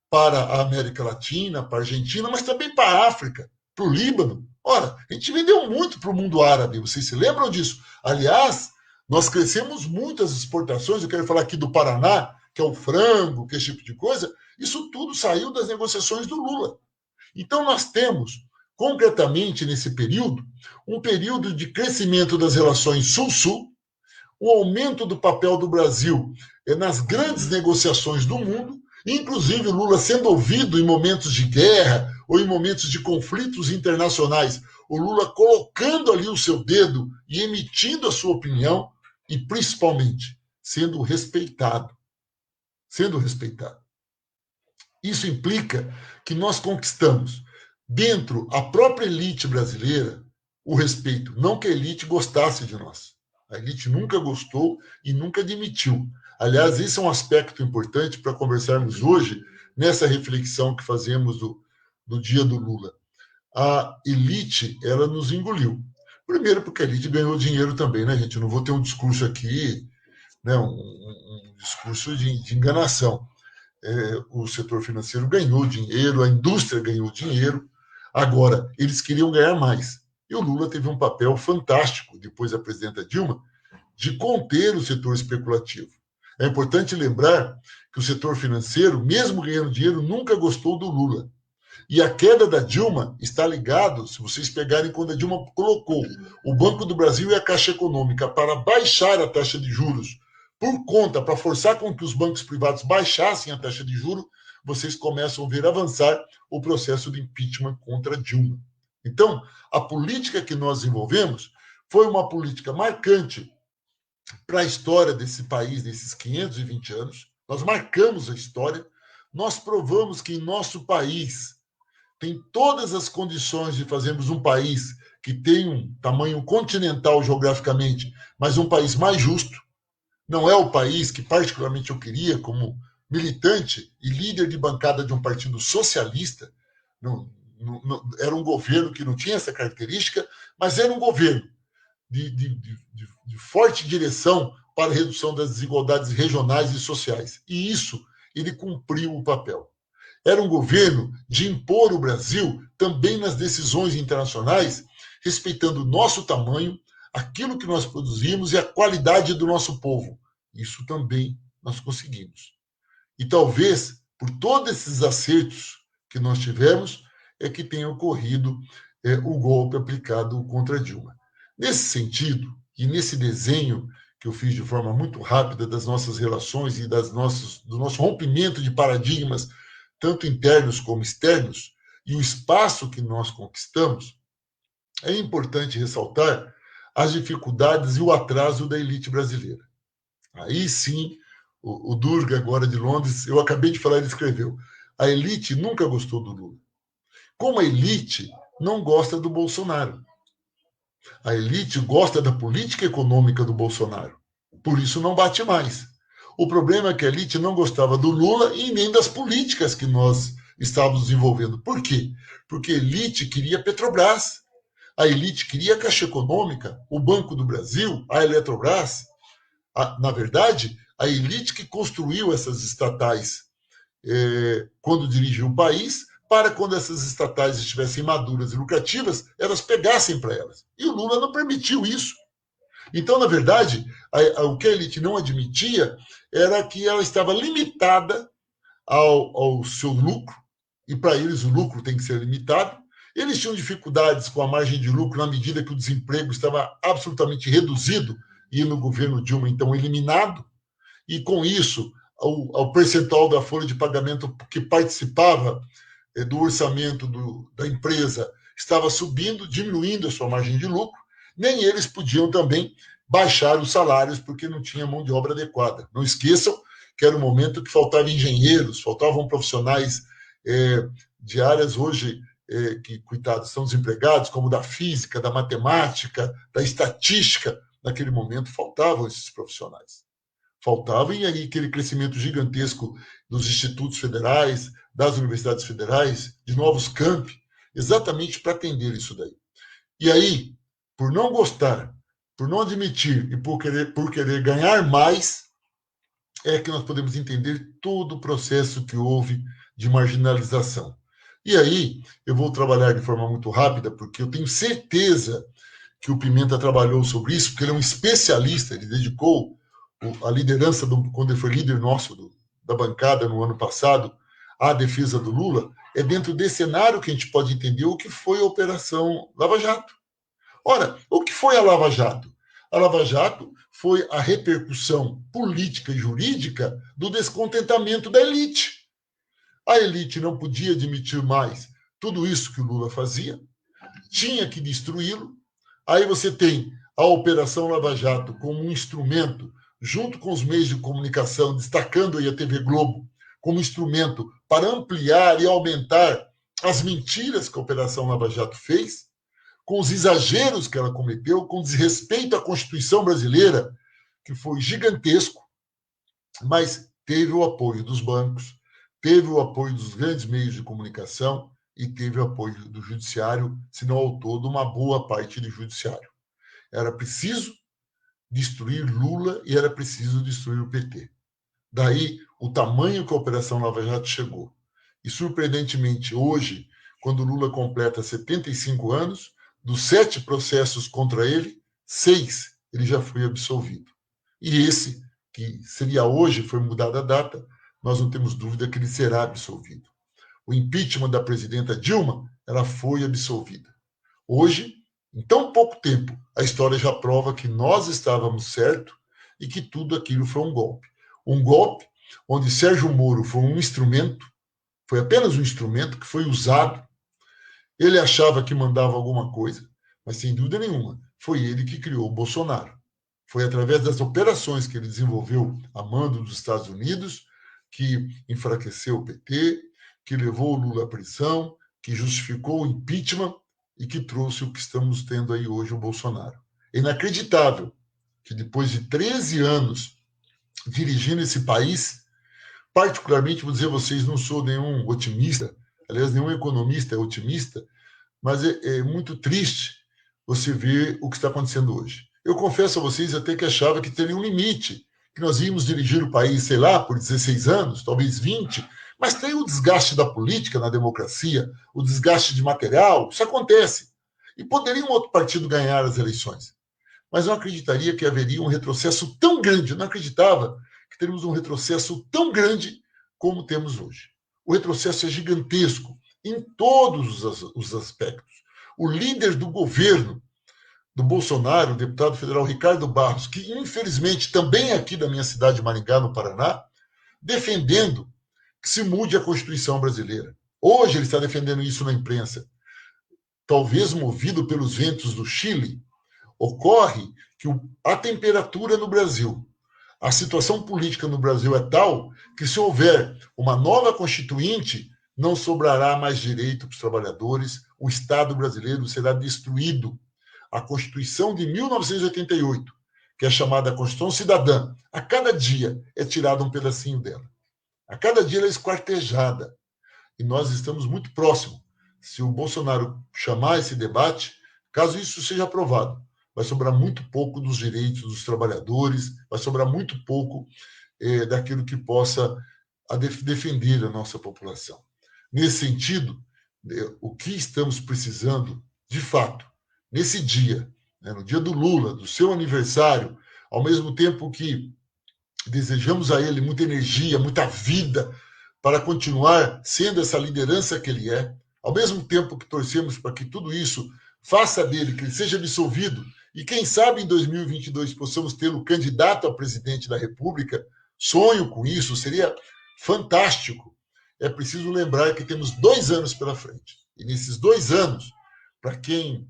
para a América Latina, para a Argentina, mas também para a África, para o Líbano. Ora, a gente vendeu muito para o mundo árabe, vocês se lembram disso? Aliás, nós crescemos muito as exportações, eu quero falar aqui do Paraná, que é o frango, que é esse tipo de coisa, isso tudo saiu das negociações do Lula. Então, nós temos, concretamente nesse período, um período de crescimento das relações sul-sul, o aumento do papel do Brasil nas grandes negociações do mundo, inclusive o Lula sendo ouvido em momentos de guerra ou em momentos de conflitos internacionais, o Lula colocando ali o seu dedo e emitindo a sua opinião e, principalmente, sendo respeitado. Sendo respeitado. Isso implica que nós conquistamos, dentro da própria elite brasileira, o respeito. Não que a elite gostasse de nós. A elite nunca gostou e nunca admitiu. Aliás, esse é um aspecto importante para conversarmos hoje, nessa reflexão que fazemos do dia do Lula. A elite, ela nos engoliu. Primeiro porque a elite ganhou dinheiro também, né, gente? Eu não vou ter um discurso aqui, né, um discurso de enganação. O setor financeiro ganhou dinheiro, a indústria ganhou dinheiro. Agora, eles queriam ganhar mais. E o Lula teve um papel fantástico, depois da presidenta Dilma, de conter o setor especulativo. É importante lembrar que o setor financeiro, mesmo ganhando dinheiro, nunca gostou do Lula. E a queda da Dilma está ligado, se vocês pegarem quando a Dilma colocou o Banco do Brasil e a Caixa Econômica para baixar a taxa de juros, para forçar com que os bancos privados baixassem a taxa de juros, vocês começam a ver avançar o processo de impeachment contra Dilma. Então, a política que nós desenvolvemos foi uma política marcante para a história desse país, nesses 520 anos. Nós marcamos a história, nós provamos que em nosso país tem todas as condições de fazermos um país que tem um tamanho continental geograficamente, mas um país mais justo. Não é o país que particularmente eu queria como militante e líder de bancada de um partido socialista. Era um governo que não tinha essa característica, mas era um governo de forte direção para a redução das desigualdades regionais e sociais. E isso, ele cumpriu o papel. Era um governo de impor o Brasil também nas decisões internacionais, respeitando o nosso tamanho, aquilo que nós produzimos e a qualidade do nosso povo. Isso também nós conseguimos. E talvez, por todos esses acertos que nós tivemos, é que tem ocorrido o golpe aplicado contra Dilma. Nesse sentido, e nesse desenho que eu fiz de forma muito rápida das nossas relações e do nosso rompimento de paradigmas, tanto internos como externos, e o espaço que nós conquistamos, é importante ressaltar as dificuldades e o atraso da elite brasileira. Aí sim, o Durga, agora de Londres, eu acabei de falar, ele escreveu, a elite nunca gostou do Lula. Como a elite não gosta do Bolsonaro. A elite gosta da política econômica do Bolsonaro. Por isso não bate mais. O problema é que a elite não gostava do Lula e nem das políticas que nós estávamos desenvolvendo. Por quê? Porque a elite queria Petrobras. A elite queria a Caixa Econômica, o Banco do Brasil, a Eletrobras. Na verdade, a elite que construiu essas estatais quando dirigiu o país, para quando essas estatais estivessem maduras e lucrativas, elas pegassem para elas. E o Lula não permitiu isso. Então, na verdade, o que a elite não admitia era que ela estava limitada ao seu lucro, e para eles o lucro tem que ser limitado. Eles tinham dificuldades com a margem de lucro na medida que o desemprego estava absolutamente reduzido e no governo Dilma, então, eliminado. E com isso, o percentual da folha de pagamento que participava do orçamento da empresa estava subindo, diminuindo a sua margem de lucro. Nem eles podiam também baixar os salários porque não tinha mão de obra adequada. Não esqueçam que era um momento que faltavam engenheiros, faltavam profissionais de áreas hoje que, coitados, estão desempregados, como da física, da matemática, da estatística. Naquele momento faltavam esses profissionais. Faltava, e aí aquele crescimento gigantesco dos institutos federais, das universidades federais, de novos campi, exatamente para atender isso daí. E aí, por não gostar, por não admitir e por querer ganhar mais, é que nós podemos entender todo o processo que houve de marginalização. E aí, eu vou trabalhar de forma muito rápida, porque eu tenho certeza que o Pimenta trabalhou sobre isso, porque ele é um especialista, ele dedicou a liderança, quando ele foi líder nosso da bancada no ano passado, à defesa do Lula. É dentro desse cenário que a gente pode entender o que foi a Operação Lava Jato. Ora, o que foi a Lava Jato? A Lava Jato foi a repercussão política e jurídica do descontentamento da elite. A elite não podia admitir mais tudo isso que o Lula fazia, tinha que destruí-lo. Aí você tem a Operação Lava Jato como um instrumento, junto com os meios de comunicação, destacando aí a TV Globo, como instrumento para ampliar e aumentar as mentiras que a Operação Lava Jato fez, com os exageros que ela cometeu, com desrespeito à Constituição brasileira, que foi gigantesco, mas teve o apoio dos bancos, teve o apoio dos grandes meios de comunicação e teve o apoio do judiciário, se não ao todo, uma boa parte do judiciário. Era preciso destruir Lula e era preciso destruir o PT. Daí o tamanho que a Operação Lava Jato chegou. E, surpreendentemente, hoje, quando Lula completa 75 anos, dos 7 processos contra ele, 6 ele já foi absolvido. E esse, que seria hoje, foi mudada a data, nós não temos dúvida que ele será absolvido. O impeachment da presidenta Dilma, ela foi absolvida. Hoje, em tão pouco tempo, a história já prova que nós estávamos certos e que tudo aquilo foi um golpe. Um golpe onde Sérgio Moro foi um instrumento, foi apenas um instrumento que foi usado. Ele achava que mandava alguma coisa, mas sem dúvida nenhuma, foi ele que criou o Bolsonaro. Foi através das operações que ele desenvolveu a mando dos Estados Unidos que enfraqueceu o PT, que levou o Lula à prisão, que justificou o impeachment e que trouxe o que estamos tendo aí hoje, o Bolsonaro. É inacreditável que depois de 13 anos dirigindo esse país, particularmente, vou dizer a vocês, não sou nenhum otimista, aliás, nenhum economista é otimista, mas é muito triste você ver o que está acontecendo hoje. Eu confesso a vocês até que achava que teria um limite, que nós íamos dirigir o país, sei lá, por 16 anos, talvez 20, mas tem o desgaste da política na democracia, o desgaste de material, isso acontece. E poderia um outro partido ganhar as eleições. Mas não acreditaria que haveria um retrocesso tão grande, eu não acreditava que teríamos um retrocesso tão grande como temos hoje. O retrocesso é gigantesco em todos os aspectos. O líder do governo do Bolsonaro, o deputado federal Ricardo Barros, que infelizmente também é aqui da minha cidade de Maringá, no Paraná, defendendo que se mude a Constituição brasileira. Hoje ele está defendendo isso na imprensa. Talvez movido pelos ventos do Chile, ocorre que a temperatura no Brasil, a situação política no Brasil é tal que, se houver uma nova Constituinte, não sobrará mais direito para os trabalhadores, o Estado brasileiro será destruído. A Constituição de 1988, que é chamada Constituição Cidadã, a cada dia é tirado um pedacinho dela. A cada dia ela é esquartejada. E nós estamos muito próximos. Se o Bolsonaro chamar esse debate, caso isso seja aprovado, vai sobrar muito pouco dos direitos dos trabalhadores, vai sobrar muito pouco daquilo que possa defender a nossa população. Nesse sentido, o que estamos precisando, de fato, nesse dia, no dia do Lula, do seu aniversário, ao mesmo tempo que desejamos a ele muita energia, muita vida, para continuar sendo essa liderança que ele é, ao mesmo tempo que torcemos para que tudo isso faça dele, que ele seja absolvido, e quem sabe em 2022 possamos tê-lo candidato a presidente da República, sonho com isso, seria fantástico. É preciso lembrar que temos 2 anos pela frente. E nesses 2 anos, para quem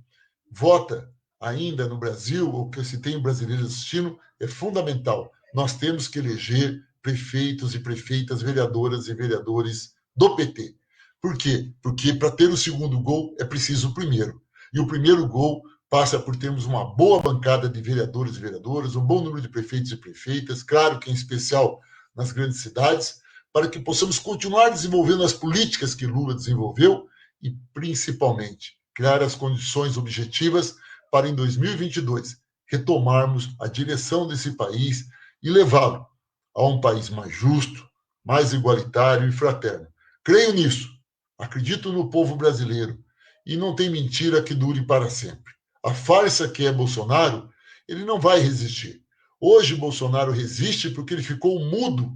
vota ainda no Brasil, ou que se tem brasileiros assistindo, é fundamental. Nós temos que eleger prefeitos e prefeitas, vereadoras e vereadores do PT. Por quê? Porque para ter o segundo gol é preciso o primeiro. E o primeiro gol passa por termos uma boa bancada de vereadores e vereadoras, um bom número de prefeitos e prefeitas, claro que em especial nas grandes cidades, para que possamos continuar desenvolvendo as políticas que Lula desenvolveu e, principalmente, criar as condições objetivas para, em 2022, retomarmos a direção desse país e levá-lo a um país mais justo, mais igualitário e fraterno. Creio nisso, acredito no povo brasileiro e não tem mentira que dure para sempre. A farsa que é Bolsonaro, ele não vai resistir. Hoje, Bolsonaro resiste porque ele ficou mudo.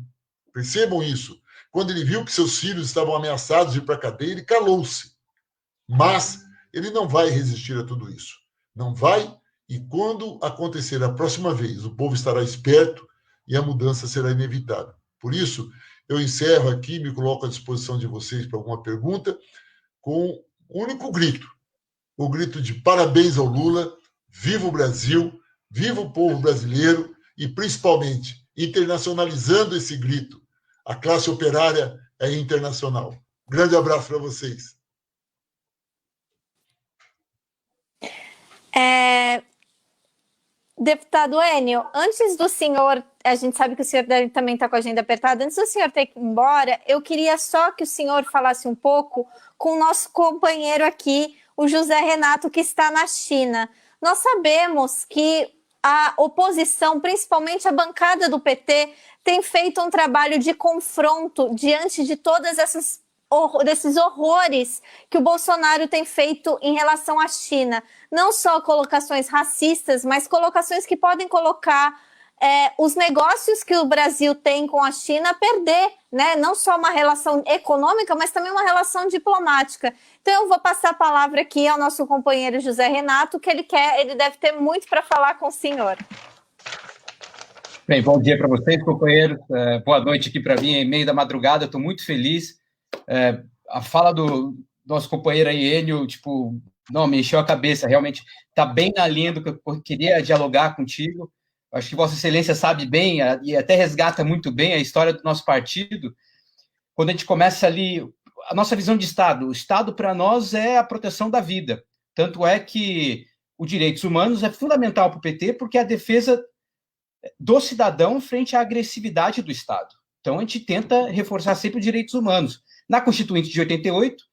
Percebam isso. Quando ele viu que seus filhos estavam ameaçados de ir para a cadeia, ele calou-se. Mas ele não vai resistir a tudo isso. Não vai, e quando acontecer a próxima vez, o povo estará esperto e a mudança será inevitável. Por isso, eu encerro aqui, me coloco à disposição de vocês para alguma pergunta, com um único grito. O grito de parabéns ao Lula, viva o Brasil, viva o povo brasileiro e, principalmente, internacionalizando esse grito. A classe operária é internacional. Grande abraço para vocês. Deputado Enio, antes do senhor, a gente sabe que o senhor deve também estar com a agenda apertada, antes do senhor ter que ir embora, eu queria só que o senhor falasse um pouco com o nosso companheiro aqui, o José Renato, que está na China. Nós sabemos que a oposição, principalmente a bancada do PT, tem feito um trabalho de confronto diante de todas desses horrores que o Bolsonaro tem feito em relação à China. Não só colocações racistas, mas colocações que podem colocar os negócios que o Brasil tem com a China a perder, né? Não só uma relação econômica, mas também uma relação diplomática. Então eu vou passar a palavra aqui ao nosso companheiro José Renato, que ele deve ter muito para falar com o senhor. Bem, bom dia para vocês, companheiros. Boa noite aqui para mim, em meio da madrugada. Estou muito feliz. A fala do nosso companheiro aí, Enio, não, me encheu a cabeça. Realmente está bem na linha do que eu queria dialogar contigo. Acho que Vossa Excelência sabe bem e até resgata muito bem a história do nosso partido. Quando a gente começa ali, a nossa visão de Estado. O Estado, para nós, é a proteção da vida. Tanto é que os direitos humanos é fundamental para o PT, porque é a defesa do cidadão frente à agressividade do Estado. Então, a gente tenta reforçar sempre os direitos humanos. Na Constituinte de 88,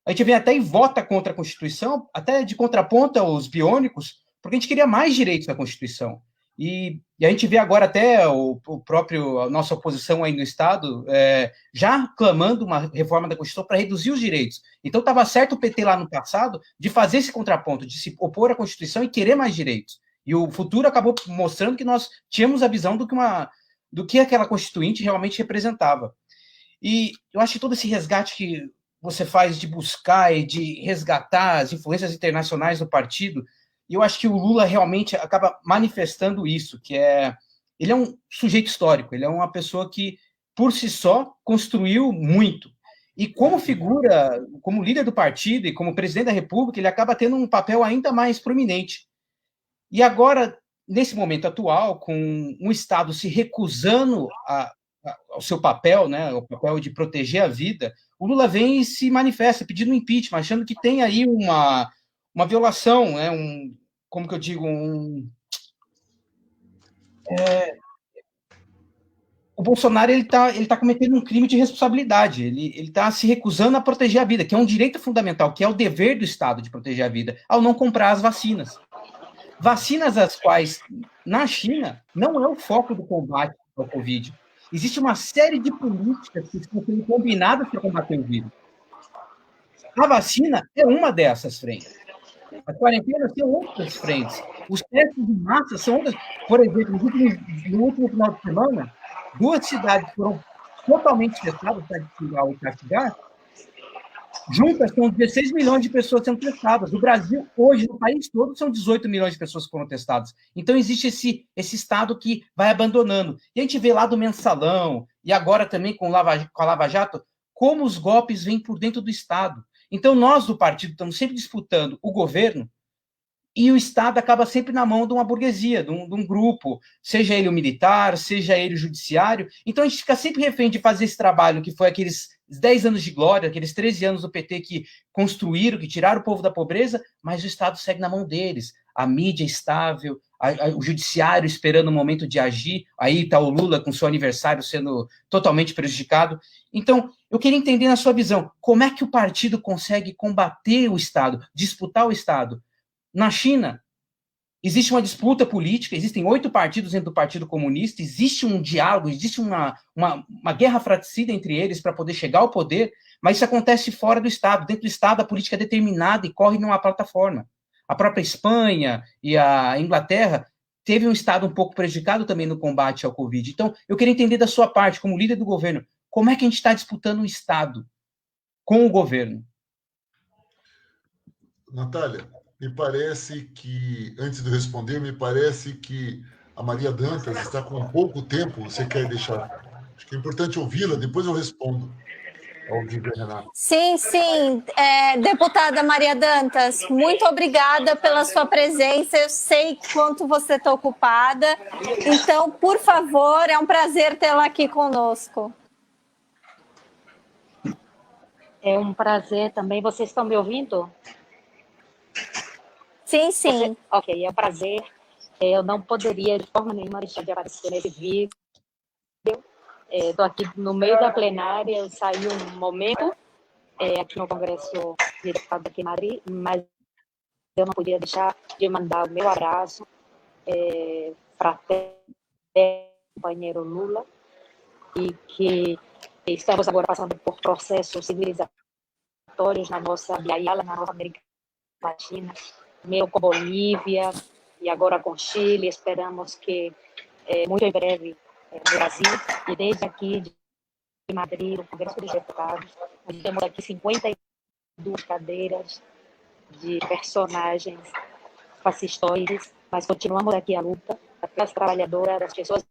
a gente vem até e vota contra a Constituição, até de contraponto aos biônicos, porque a gente queria mais direitos na Constituição. E a gente vê agora até a nossa oposição aí no Estado já clamando uma reforma da Constituição para reduzir os direitos. Então, estava certo o PT lá no passado de fazer esse contraponto, de se opor à Constituição e querer mais direitos. E o futuro acabou mostrando que nós tínhamos a visão do que aquela Constituinte realmente representava. E eu acho que todo esse resgate que você faz de buscar e de resgatar as influências internacionais do partido, eu acho que o Lula realmente acaba manifestando isso, que ele é um sujeito histórico, ele é uma pessoa que, por si só, construiu muito. E como figura, como líder do partido e como presidente da República, ele acaba tendo um papel ainda mais proeminente. E agora, nesse momento atual, com um Estado se recusando ao seu papel, né, o papel de proteger a vida, o Lula vem e se manifesta pedindo impeachment, achando que tem aí uma violação, né, como que eu digo, o Bolsonaro ele tá cometendo um crime de responsabilidade, ele está se recusando a proteger a vida, que é um direito fundamental, que é o dever do Estado de proteger a vida, ao não comprar as vacinas. Vacinas as quais, na China, não é o foco do combate ao Covid. Existe uma série de políticas que estão sendo combinadas para combater o vírus. A vacina é uma dessas frentes. As quarentenas são outras frentes. Os testes de massa são outras. Por exemplo, no último final de semana, 2 cidades foram totalmente testadas, Tatigal e Castigar. Juntas, são 16 milhões de pessoas sendo testadas. No Brasil, hoje, no país todo, são 18 milhões de pessoas que foram testadas. Então, existe esse Estado que vai abandonando. E a gente vê lá do Mensalão, e agora também com a Lava Jato, como os golpes vêm por dentro do Estado. Então, nós do partido estamos sempre disputando o governo, e o Estado acaba sempre na mão de uma burguesia, de um grupo, seja ele o militar, seja ele o judiciário. Então, a gente fica sempre refém de fazer esse trabalho, que foi aqueles 10 anos de glória, aqueles 13 anos do PT que construíram, que tiraram o povo da pobreza, mas o Estado segue na mão deles. A mídia estável, o judiciário esperando o momento de agir, aí está o Lula com seu aniversário sendo totalmente prejudicado. Então, eu queria entender na sua visão, como é que o partido consegue combater o Estado, disputar o Estado? Na China, existe uma disputa política, existem 8 partidos dentro do Partido Comunista, existe um diálogo, existe uma guerra fratricida entre eles para poder chegar ao poder, mas isso acontece fora do Estado. Dentro do Estado, a política é determinada e corre numa plataforma. A própria Espanha e a Inglaterra teve um Estado um pouco prejudicado também no combate ao Covid. Então, eu queria entender da sua parte, como líder do governo, como é que a gente está disputando o Estado com o governo? Natália, me parece que, antes de eu responder, me parece que a Maria Dantas está com pouco tempo. Você quer deixar? Acho que é importante ouvi-la, depois eu respondo ao Vitor Renato. Sim. Deputada Maria Dantas, muito obrigada pela sua presença. Eu sei quanto você está ocupada. Então, por favor, é um prazer tê-la aqui conosco. É um prazer também. Vocês estão me ouvindo? Sim. Ok, é um prazer. Eu não poderia de forma nenhuma deixar de aparecer nesse vídeo. Estou aqui no meio da plenária, eu saí um momento aqui no Congresso de Deputados aqui em Madrid, mas eu não podia deixar de mandar o meu abraço para o companheiro Lula, e que estamos agora passando por processos civilizatórios na nossa Biala, na nossa América Latina, meio com Bolívia e agora com Chile. Esperamos que muito em breve no Brasil, e desde aqui de Madrid, no Congresso dos Deputados, nós temos aqui 52 cadeiras de personagens fascistoides, mas continuamos aqui a luta das classes trabalhadoras, das pessoas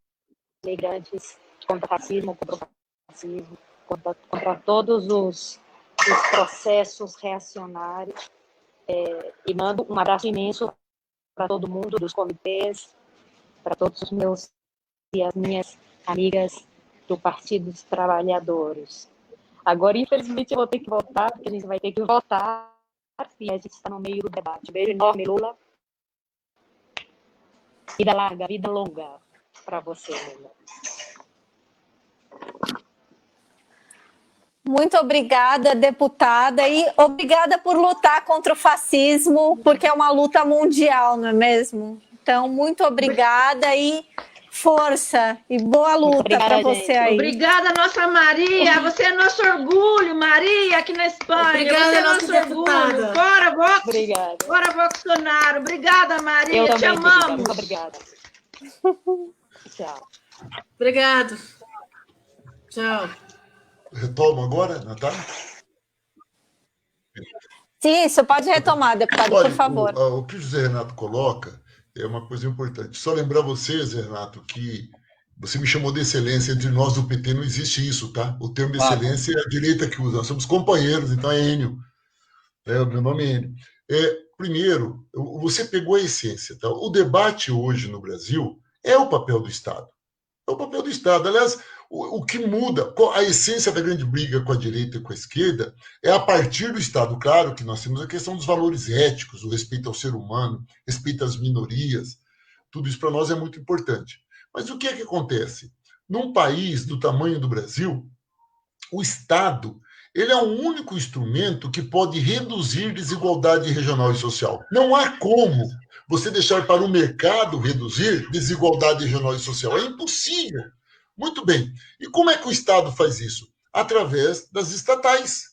migrantes, contra o racismo, contra todos os processos reacionários. E mando um abraço imenso para todo mundo dos comitês, para todos os meus e as minhas amigas do Partido dos Trabalhadores. Agora, infelizmente, eu vou ter que voltar, porque a gente vai ter que votar, e a gente está no meio do debate. Beijo enorme, Lula. Vida larga, vida longa para você, Lula. Muito obrigada, deputada, e obrigada por lutar contra o fascismo, porque é uma luta mundial, não é mesmo? Então, muito obrigada e força e boa luta para você aí. Obrigada, nossa Maria. Você é nosso orgulho, Maria, aqui na Espanha. Obrigada, você é nosso orgulho. Bora, Vox. Obrigada. Bora, Bolsonaro. Obrigada, Maria. Eu Te também, amamos. Muito obrigada. Tchau. Obrigado. Tchau. Retomo agora, Natália? Sim, isso pode retomar, deputado, Olha, por favor. o que o José Renato coloca é uma coisa importante. Só lembrar você, Zé Renato, que você me chamou de excelência. Entre nós do PT não existe isso, tá? O termo excelência é a direita que usa. Nós somos companheiros, então é Enio. O meu nome é Enio. Primeiro, você pegou a essência. Tá? O debate hoje no Brasil é o papel do Estado. É o papel do Estado. Aliás, o que muda, a essência da grande briga com a direita e com a esquerda é a partir do Estado. Claro que nós temos a questão dos valores éticos, o respeito ao ser humano, respeito às minorias. Tudo isso para nós é muito importante. Mas o que é que acontece? Num país do tamanho do Brasil, o Estado ele é o único instrumento que pode reduzir desigualdade regional e social. Não há como você deixar para o mercado reduzir desigualdade regional e social. É impossível. Muito bem. E como é que o Estado faz isso? Através das estatais.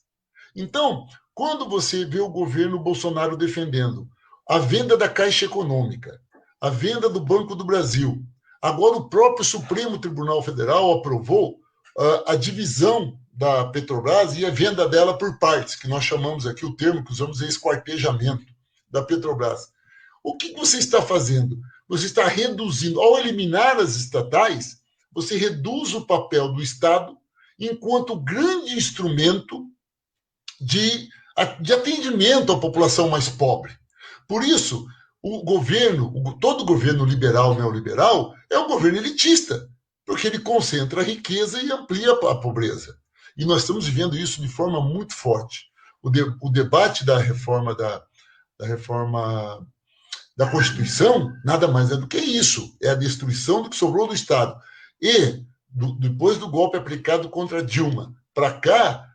Então, quando você vê o governo Bolsonaro defendendo a venda da Caixa Econômica, a venda do Banco do Brasil, agora o próprio Supremo Tribunal Federal aprovou a divisão da Petrobras e a venda dela por partes, que nós chamamos aqui, o termo que usamos é esquartejamento da Petrobras. O que você está fazendo? Você está reduzindo, ao eliminar as estatais, você reduz o papel do Estado enquanto grande instrumento de atendimento à população mais pobre. Por isso, todo governo liberal, neoliberal, é um governo elitista, porque ele concentra a riqueza e amplia a pobreza. E nós estamos vivendo isso de forma muito forte. O debate da reforma da Constituição nada mais é do que isso. É a destruição do que sobrou do Estado. E, depois do golpe aplicado contra Dilma, para cá,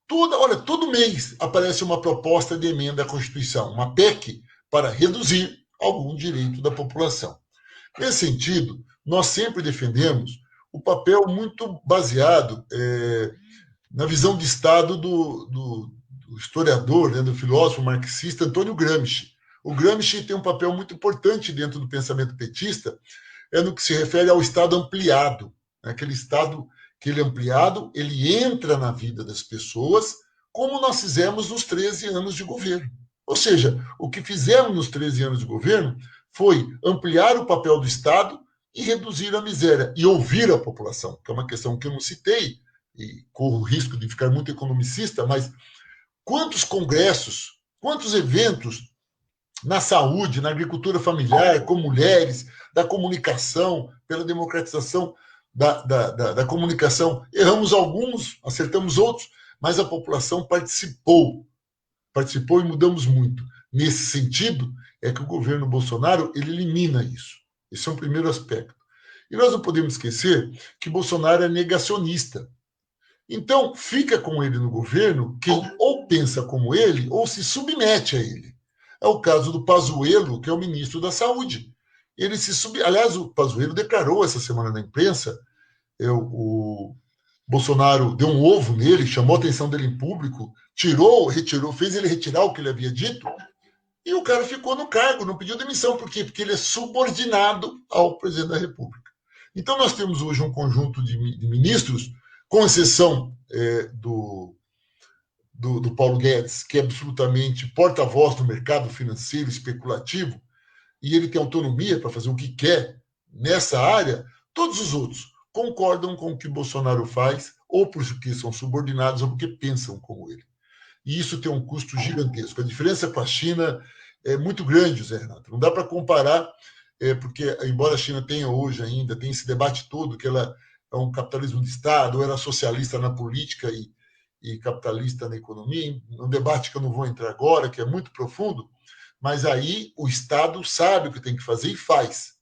todo mês aparece uma proposta de emenda à Constituição, uma PEC, para reduzir algum direito da população. Nesse sentido, nós sempre defendemos o papel muito baseado na visão de Estado do historiador, né, do filósofo marxista Antônio Gramsci. O Gramsci tem um papel muito importante dentro do pensamento petista, no que se refere ao Estado ampliado. Aquele Estado que ele é ampliado, ele entra na vida das pessoas, como nós fizemos nos 13 anos de governo. Ou seja, o que fizemos nos 13 anos de governo foi ampliar o papel do Estado e reduzir a miséria, e ouvir a população, que é uma questão que eu não citei, e corro o risco de ficar muito economicista, mas quantos congressos, quantos eventos na saúde, na agricultura familiar, com mulheres, da comunicação, pela democratização da comunicação. Erramos alguns, acertamos outros, mas a população participou e mudamos muito. Nesse sentido, é que o governo Bolsonaro ele elimina isso. Esse é um primeiro aspecto. E nós não podemos esquecer que Bolsonaro é negacionista. Então, fica com ele no governo quem ou pensa como ele ou se submete a ele. É o caso do Pazuello, que é o ministro da Saúde. Aliás, o Pazuello declarou essa semana na imprensa, o Bolsonaro deu um ovo nele, chamou a atenção dele em público, retirou, fez ele retirar o que ele havia dito, e o cara ficou no cargo, não pediu demissão. Por quê? Porque ele é subordinado ao presidente da República. Então, nós temos hoje um conjunto de ministros, com exceção do Paulo Guedes, que é absolutamente porta-voz do mercado financeiro especulativo, e ele tem autonomia para fazer o que quer nessa área. Todos os outros concordam com o que Bolsonaro faz, ou porque são subordinados, ou porque pensam como ele. E isso tem um custo gigantesco. A diferença com a China é muito grande, Zé Renato. Não dá para comparar, porque, embora a China tenha hoje ainda, tem esse debate todo, que ela é um capitalismo de Estado, ou era socialista na política e capitalista na economia, um debate que eu não vou entrar agora, que é muito profundo, mas aí o Estado sabe o que tem que fazer e faz.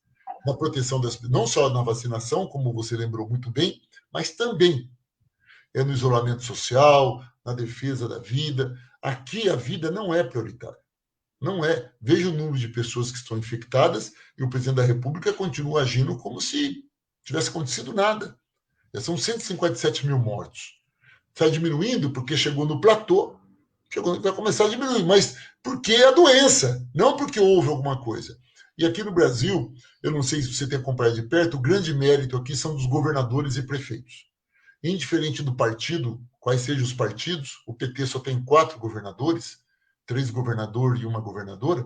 Na proteção não só na vacinação, como você lembrou muito bem, mas também no isolamento social, na defesa da vida. Aqui a vida não é prioritária. Não é. Veja o número de pessoas que estão infectadas e o presidente da República continua agindo como se tivesse acontecido nada. Já são 157 mil mortos. Está diminuindo porque chegou no platô, vai começar a diminuir, mas porque é a doença, não porque houve alguma coisa. E aqui no Brasil, eu não sei se você tem acompanhado de perto, o grande mérito aqui são dos governadores e prefeitos. indiferente do partido, quais sejam os partidos, o PT só tem 4 governadores, 3 governadores e uma governadora,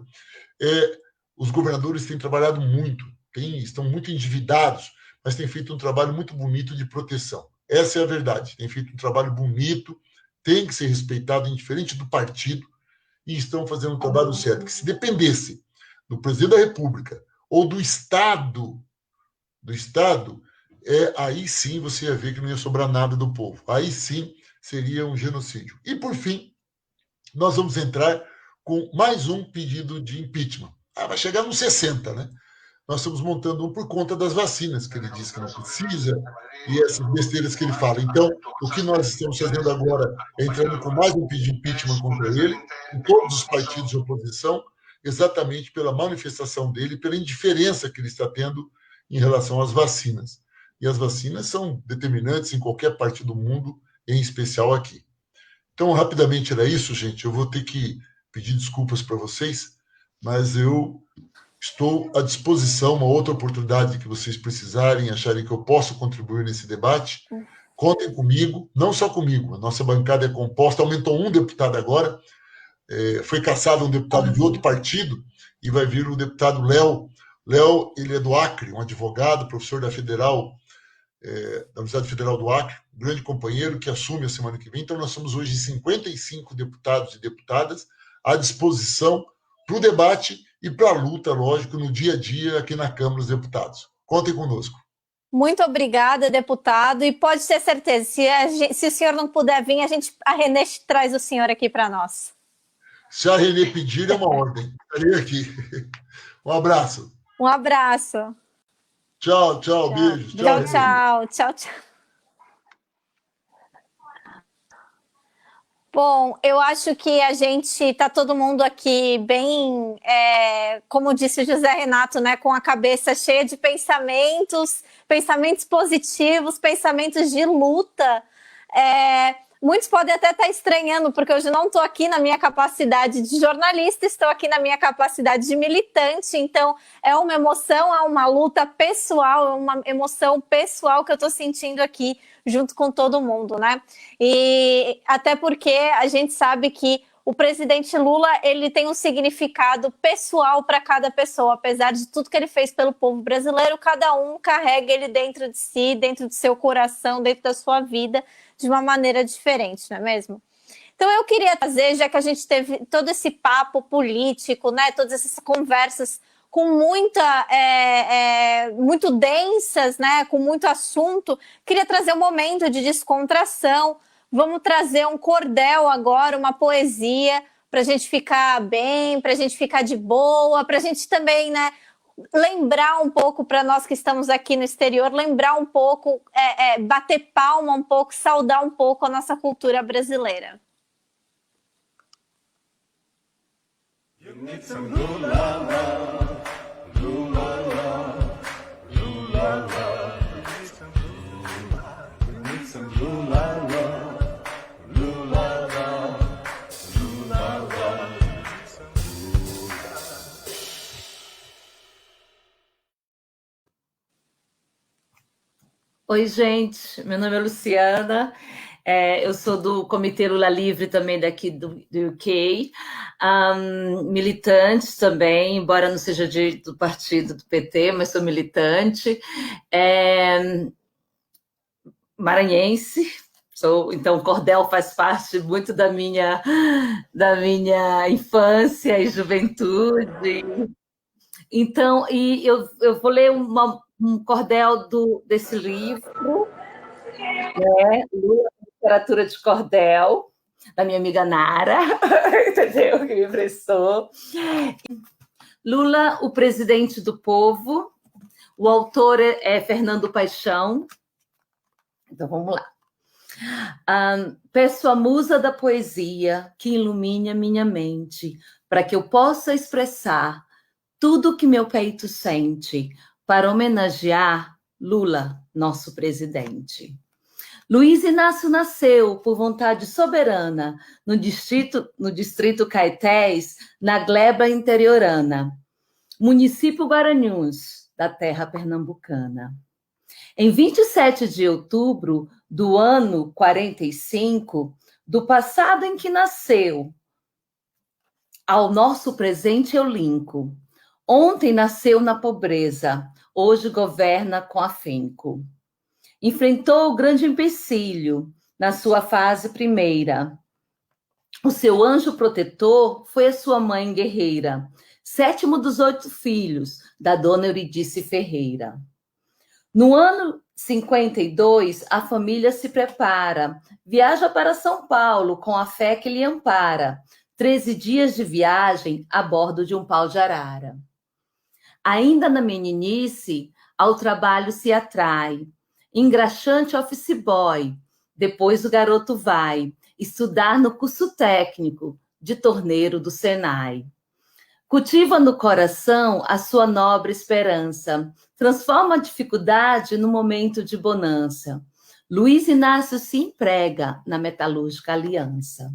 os governadores têm trabalhado muito, estão muito endividados, mas têm feito um trabalho muito bonito de proteção. Essa é a verdade, têm feito um trabalho bonito, tem que ser respeitado, indiferente do partido, e estão fazendo um trabalho certo. Que se dependesse do presidente da República ou do Estado, aí sim você ia ver que não ia sobrar nada do povo. Aí sim seria um genocídio. E, por fim, nós vamos entrar com mais um pedido de impeachment. Vai chegar nos 60, né? Nós estamos montando um por conta das vacinas, que ele diz que não precisa, e essas besteiras que ele fala. Então, o que nós estamos fazendo agora é entrando com mais um pedido de impeachment contra ele, em todos os partidos de oposição, exatamente pela manifestação dele, pela indiferença que ele está tendo em relação às vacinas. E as vacinas são determinantes em qualquer parte do mundo, em especial aqui. Então, rapidamente era isso, gente. Eu vou ter que pedir desculpas para vocês, mas eu estou à disposição, uma outra oportunidade que vocês precisarem, acharem que eu posso contribuir nesse debate, contem comigo, não só comigo, a nossa bancada é composta, aumentou um deputado agora, foi cassado um deputado de outro partido, e vai vir o deputado Léo. Léo, ele é do Acre, um advogado, professor da Federal, da Universidade Federal do Acre, um grande companheiro que assume a semana que vem. Então, nós somos hoje 55 deputados e deputadas à disposição para o debate e para a luta, lógico, no dia a dia aqui na Câmara dos Deputados. Contem conosco. Muito obrigada, deputado, e pode ter certeza, se o senhor não puder vir, a Renê traz o senhor aqui para nós. Se a Renê pedir, é uma ordem. Estarei aqui. Um abraço. Um abraço. Tchau, beijo. Tchau. Bom, eu acho que a gente está todo mundo aqui bem, como disse o José Renato, né, com a cabeça cheia de pensamentos positivos, pensamentos de luta. Muitos podem até estar estranhando, porque hoje não estou aqui na minha capacidade de jornalista, estou aqui na minha capacidade de militante, então é uma emoção, é uma luta pessoal, é uma emoção pessoal que eu estou sentindo aqui junto com todo mundo, né? E até porque a gente sabe que o presidente Lula, ele tem um significado pessoal para cada pessoa, apesar de tudo que ele fez pelo povo brasileiro, cada um carrega ele dentro de si, dentro do seu coração, dentro da sua vida, de uma maneira diferente, não é mesmo? Então eu queria trazer, já que a gente teve todo esse papo político, né, todas essas conversas com muito densas, né, com muito assunto, queria trazer um momento de descontração. Vamos trazer um cordel agora, uma poesia, para a gente ficar bem, para a gente ficar de boa, para a gente também, né, lembrar um pouco, para nós que estamos aqui no exterior, lembrar um pouco, bater palma um pouco, saudar um pouco a nossa cultura brasileira. You need some Oi, gente, meu nome é Luciana, eu sou do Comitê Lula Livre também daqui do UK, militante também, embora não seja do partido do PT, mas sou militante, maranhense, então o cordel faz parte muito da minha infância e juventude. Então, e eu vou ler um cordel desse livro, né? Literatura de Cordel, da minha amiga Nara, entendeu? Que me emprestou. Lula, o presidente do povo. O autor é Fernando Paixão. Então, vamos lá. Peço a musa da poesia que ilumine a minha mente, para que eu possa expressar tudo o que meu peito sente, para homenagear Lula, nosso presidente. Luiz Inácio nasceu por vontade soberana no distrito Caetés, na gleba interiorana, município Guaranhuns, da terra pernambucana. Em 27 de outubro do ano 45, do passado em que nasceu, ao nosso presente eu linko. Ontem nasceu na pobreza, hoje governa com afinco. Enfrentou o grande empecilho na sua fase primeira. O seu anjo protetor foi a sua mãe guerreira, 7º dos 8 filhos da dona Euridice Ferreira. No ano 52, a família se prepara, viaja para São Paulo com a fé que lhe ampara. 13 dias de viagem a bordo de um pau de arara. Ainda na meninice, ao trabalho se atrai. Engraxante office boy, depois o garoto vai estudar no curso técnico de torneiro do Senai. Cultiva no coração a sua nobre esperança, transforma a dificuldade no momento de bonança. Luiz Inácio se emprega na Metalúrgica Aliança.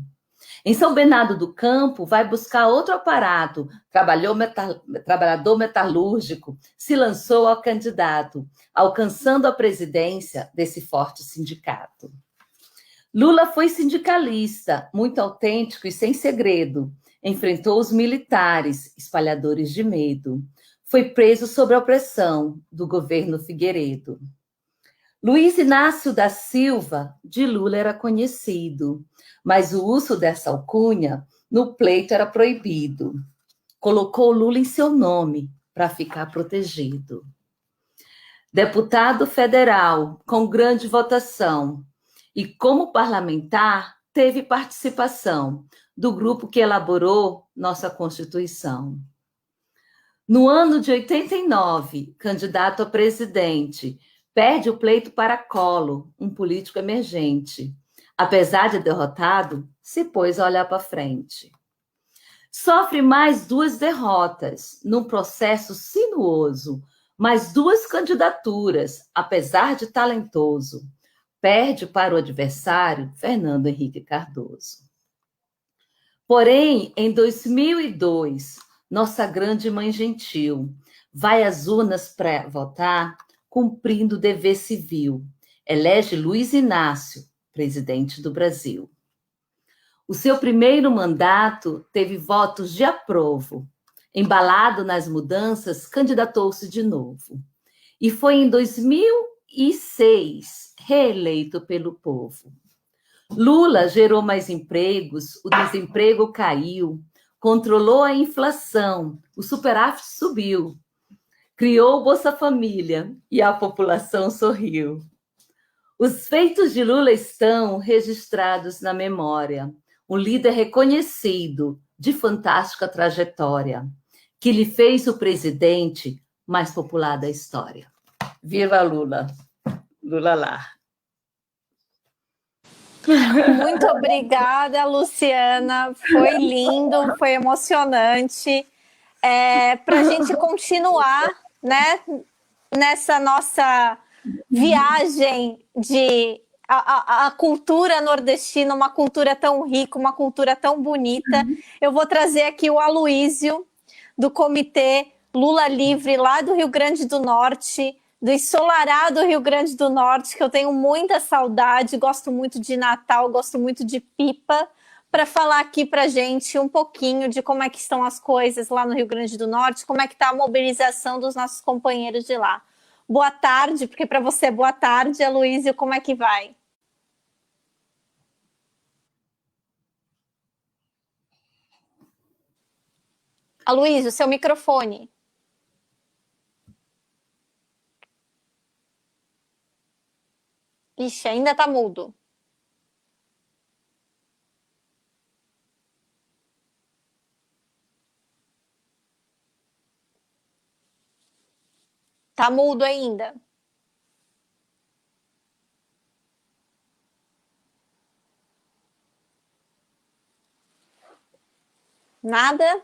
Em São Bernardo do Campo, vai buscar outro aparato, trabalhador metalúrgico, se lançou ao candidato, alcançando a presidência desse forte sindicato. Lula foi sindicalista, muito autêntico e sem segredo. Enfrentou os militares, espalhadores de medo. Foi preso sob a opressão do governo Figueiredo. Luiz Inácio da Silva, de Lula era conhecido, mas o uso dessa alcunha no pleito era proibido. Colocou Lula em seu nome para ficar protegido. Deputado federal, com grande votação, e como parlamentar, teve participação do grupo que elaborou nossa Constituição. No ano de 89, candidato a presidente, perde o pleito para Collor, um político emergente. Apesar de derrotado, se pôs a olhar para frente. Sofre mais 2 derrotas, num processo sinuoso, mais 2 candidaturas, apesar de talentoso. Perde para o adversário, Fernando Henrique Cardoso. Porém, em 2002, nossa grande mãe gentil vai às urnas para votar, cumprindo o dever civil. Elege Luiz Inácio, presidente do Brasil. O seu primeiro mandato teve votos de aprovo. Embalado nas mudanças, candidatou-se de novo. E foi em 2006 reeleito pelo povo. Lula gerou mais empregos, o desemprego caiu, controlou a inflação, o superávit subiu, criou o Bolsa Família e a população sorriu. Os feitos de Lula estão registrados na memória. Um líder reconhecido, de fantástica trajetória, que lhe fez o presidente mais popular da história. Viva Lula! Lula lá! Muito obrigada, Luciana. Foi lindo, foi emocionante. Para a gente continuar, né, nessa nossa viagem de a cultura nordestina, uma cultura tão rica, uma cultura tão bonita. Eu vou trazer aqui o Aloísio, do Comitê Lula Livre, lá do Rio Grande do Norte, do ensolarado Rio Grande do Norte, que eu tenho muita saudade, gosto muito de Natal, gosto muito de pipa, para falar aqui para a gente um pouquinho de como é que estão as coisas lá no Rio Grande do Norte, como é que está a mobilização dos nossos companheiros de lá. Boa tarde, porque para você é boa tarde, Aloísio, como é que vai? Aloísio, seu microfone. Ixi, ainda está mudo. Tá mudo ainda. Nada?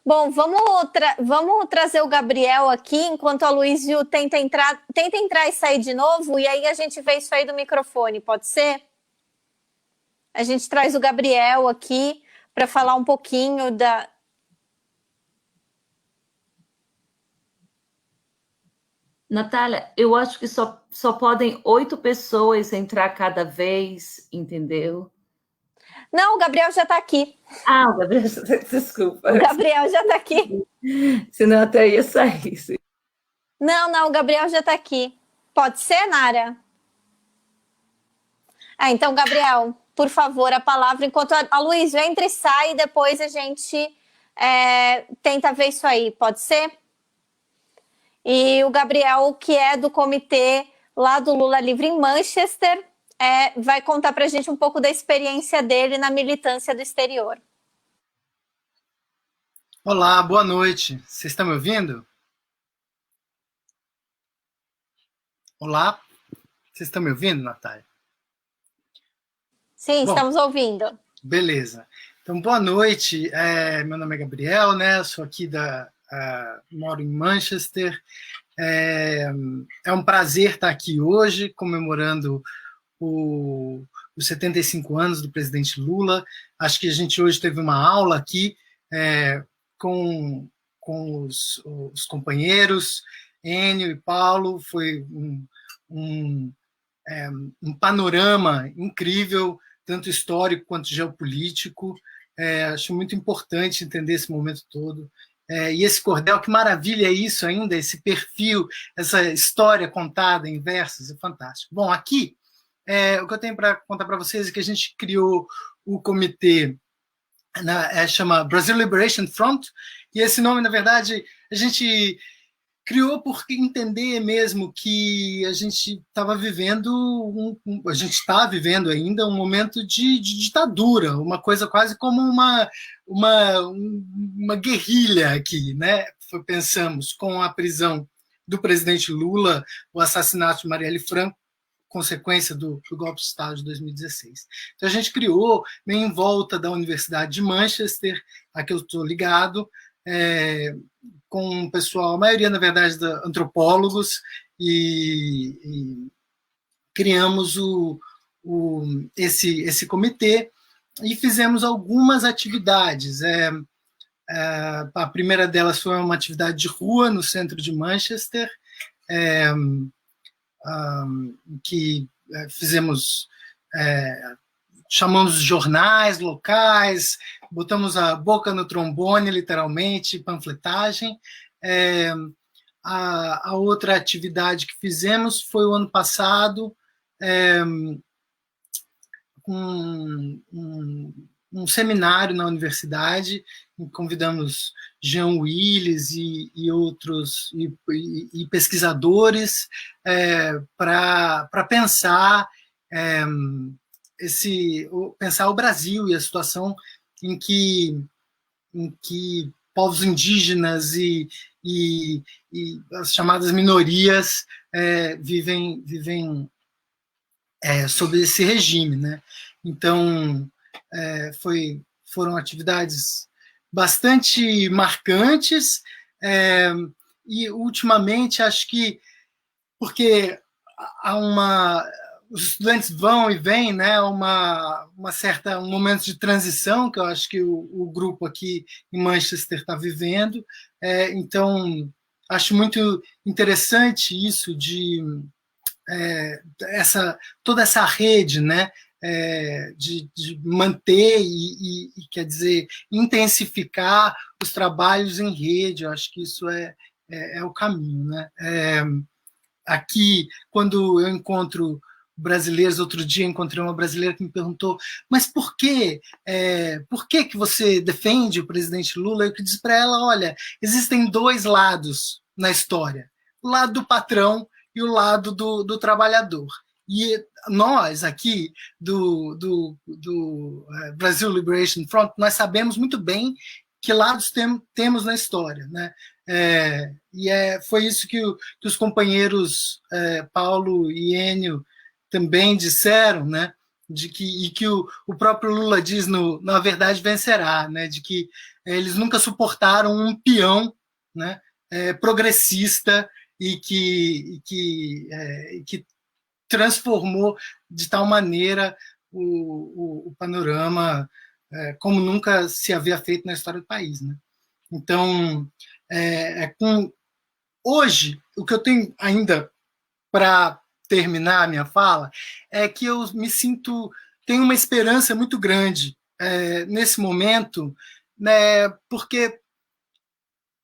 Bom, vamos trazer o Gabriel aqui, enquanto a Aloísio tenta entrar e sair de novo, e aí a gente vê isso aí do microfone, pode ser? A gente traz o Gabriel aqui para falar um pouquinho da... Natália, eu acho que só podem 8 pessoas entrar cada vez, entendeu? Não, o Gabriel já está aqui. Ah, o Gabriel, desculpa. O Gabriel já está aqui. Senão até ia sair. Não, o Gabriel já está aqui. Pode ser, Nara? Então, Gabriel, por favor, a palavra, enquanto a Luiz entra e sai, depois a gente tenta ver isso aí, pode ser? E o Gabriel, que é do comitê lá do Lula Livre em Manchester, vai contar para a gente um pouco da experiência dele na militância do exterior. Olá, boa noite. Vocês estão me ouvindo? Olá? Vocês estão me ouvindo, Natália? Sim, estamos ouvindo. Beleza. Então, boa noite. Meu nome é Gabriel, né? Eu sou aqui moro em Manchester. É um prazer estar aqui hoje, comemorando os 75 anos do presidente Lula. Acho que a gente hoje teve uma aula aqui com os companheiros, Enio e Paulo. Foi um panorama incrível, tanto histórico quanto geopolítico. Acho muito importante entender esse momento todo. E esse cordel, que maravilha é isso ainda, esse perfil, essa história contada em versos, é fantástico. Bom, aqui, o que eu tenho para contar para vocês é que a gente criou o comitê, chama Brazil Liberation Front, e esse nome, na verdade, a gente criou por entender mesmo que a gente estava vivendo, a gente está vivendo ainda um momento de ditadura, uma coisa quase como uma guerrilha aqui, né? Pensamos com a prisão do presidente Lula, o assassinato de Marielle Franco, consequência do golpe de Estado de 2016. Então a gente criou, em volta da Universidade de Manchester, a que eu estou ligado, com o pessoal, a maioria, na verdade, antropólogos, e criamos esse comitê e fizemos algumas atividades. A primeira delas foi uma atividade de rua no centro de Manchester, que fizemos, chamamos jornais locais, botamos a boca no trombone, literalmente, panfletagem. A outra atividade que fizemos foi o ano passado, um seminário na universidade, convidamos Jean Willis e outros e pesquisadores para pensar pensar o Brasil e a situação em que povos indígenas e as chamadas minorias vivem sob esse regime, né? Então, foram atividades bastante marcantes, e ultimamente acho que porque os estudantes vão e vêm, né? Um momento de transição que eu acho que o grupo aqui em Manchester está vivendo. Então, acho muito interessante isso de toda essa rede, né? De manter e, quer dizer, intensificar os trabalhos em rede. Eu acho que isso é o caminho, né? Aqui, quando eu encontro brasileiros, outro dia encontrei uma brasileira que me perguntou, mas por quê? Por que você defende o presidente Lula? Eu disse para ela, olha, existem 2 lados na história, o lado do patrão e o lado do trabalhador. E nós aqui do Brazil Liberation Front, nós sabemos muito bem que lados temos na história, né? Foi isso que os companheiros Paulo e Enio também disseram, né? E que o próprio Lula diz na verdade vencerá, né? De que eles nunca suportaram um peão, né? Progressista e que transformou de tal maneira o panorama como nunca se havia feito na história do país, né? Então, com hoje, o que eu tenho ainda para terminar a minha fala é que eu me sinto, tenho uma esperança muito grande nesse momento, né, porque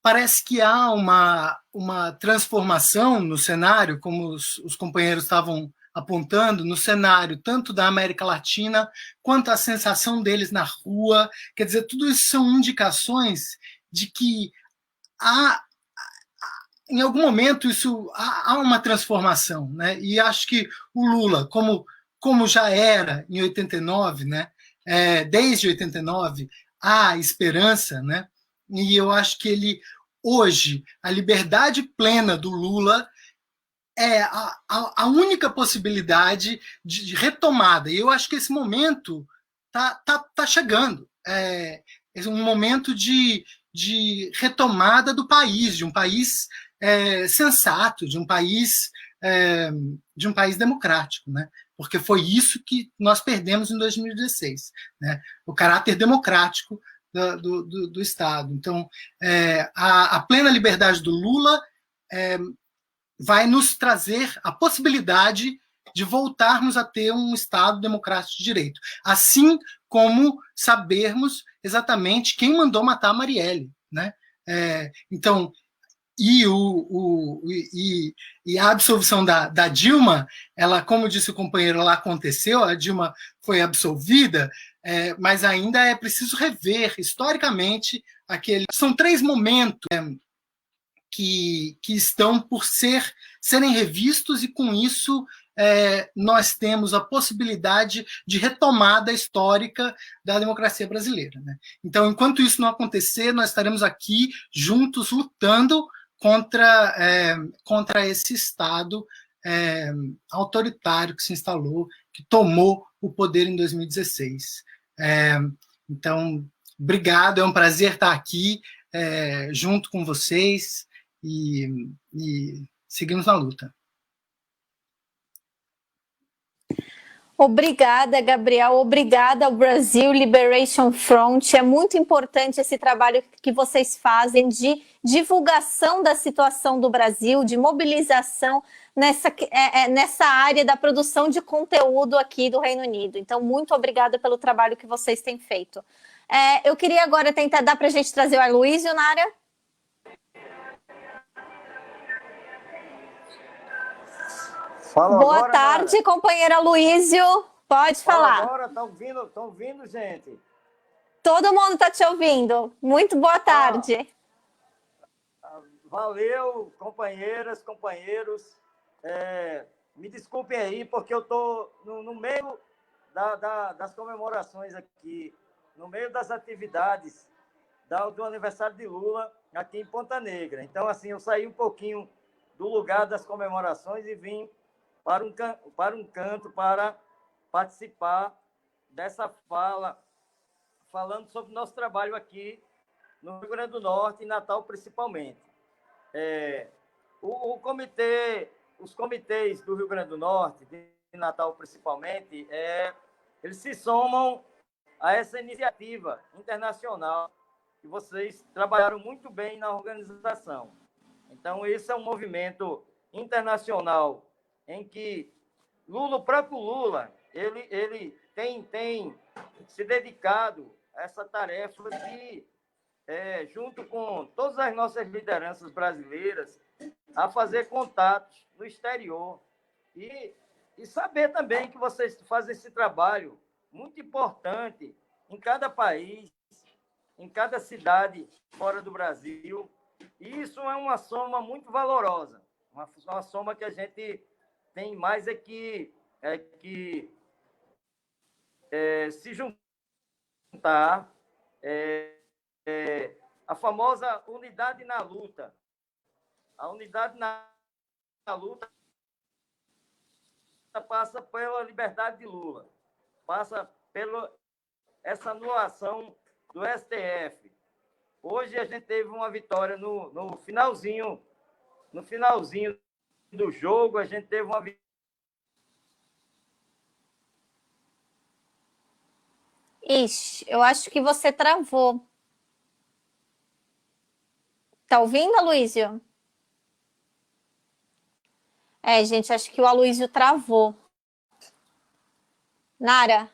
parece que há uma transformação no cenário, como os companheiros estavam apontando, no cenário tanto da América Latina quanto a sensação deles na rua. Quer dizer, tudo isso são indicações de que em algum momento há uma transformação, né? E acho que o Lula, como já era em 89, né? Desde 89 há esperança, né? E eu acho que hoje a liberdade plena do Lula é a única possibilidade de retomada. E eu acho que esse momento tá chegando. É um momento de retomada do país, de um país sensato, de um país democrático, né? Porque foi isso que nós perdemos em 2016, né? O caráter democrático do Estado. Então, a plena liberdade do Lula vai nos trazer a possibilidade de voltarmos a ter um Estado democrático de direito, assim como sabermos exatamente quem mandou matar a Marielle, né? Então, e a absolvição da Dilma, ela, como disse o companheiro, ela aconteceu, a Dilma foi absolvida, mas ainda é preciso rever historicamente são 3 momentos que estão por serem revistos, e com isso nós temos a possibilidade de retomada histórica da democracia brasileira, né? Então, enquanto isso não acontecer, nós estaremos aqui juntos lutando contra esse Estado autoritário que se instalou, que tomou o poder em 2016. Então, obrigado, é um prazer estar aqui junto com vocês e seguimos na luta. Obrigada, Gabriel. Obrigada ao Brazil Liberation Front. É muito importante esse trabalho que vocês fazem de divulgação da situação do Brasil, de mobilização nessa área da produção de conteúdo aqui do Reino Unido. Então, muito obrigada pelo trabalho que vocês têm feito. Eu queria agora tentar dar para a gente trazer o Aloysio na área. Fala Boa agora, tarde, Nara. Companheiro Aloysio. Pode falar. Agora, estão ouvindo, gente? Todo mundo está te ouvindo. Muito boa tarde. Valeu, companheiras, companheiros. Me desculpem aí, porque eu estou no meio das comemorações aqui, no meio das atividades do aniversário de Lula aqui em Ponta Negra. Então, assim, eu saí um pouquinho do lugar das comemorações e vim para um canto para participar dessa fala, falando sobre o nosso trabalho aqui no Rio Grande do Norte e Natal principalmente. Os comitês do Rio Grande do Norte, de Natal principalmente, eles se somam a essa iniciativa internacional que vocês trabalharam muito bem na organização. Então, esse é um movimento internacional em que o próprio Lula, ele tem se dedicado a essa tarefa de, junto com todas as nossas lideranças brasileiras, a fazer contatos no exterior e saber também que vocês fazem esse trabalho muito importante em cada país, em cada cidade fora do Brasil. E isso é uma soma muito valorosa, uma soma que a gente tem mais que se juntar, a famosa unidade na luta. A unidade na luta passa pela liberdade de Lula, passa pela essa anulação do STF. Hoje a gente teve uma vitória no finalzinho do jogo, a gente teve uma vitória. Ixi, eu acho que você travou. Tá ouvindo, Aloysio? Gente, acho que o Aloysio travou. Nara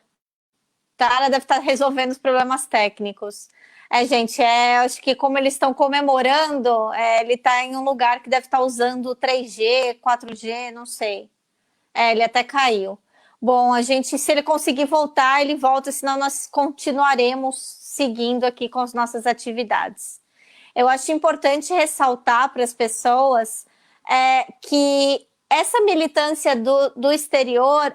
deve estar resolvendo os problemas técnicos. Gente, acho que como eles estão comemorando, ele está em um lugar que deve estar usando 3G, 4G, não sei. Ele até caiu. Bom, se ele conseguir voltar, ele volta, senão nós continuaremos seguindo aqui com as nossas atividades. Eu acho importante ressaltar para as pessoas que essa militância do exterior,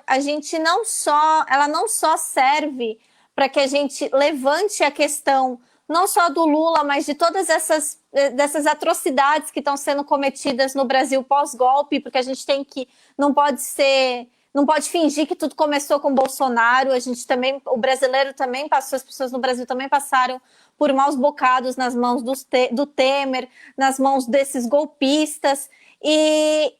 ela não só serve para que a gente levante a questão não só do Lula, mas de todas dessas atrocidades que estão sendo cometidas no Brasil pós-golpe, porque a gente não pode fingir que tudo começou com Bolsonaro. O brasileiro também passou, as pessoas no Brasil também passaram por maus bocados nas mãos do Temer, nas mãos desses golpistas, e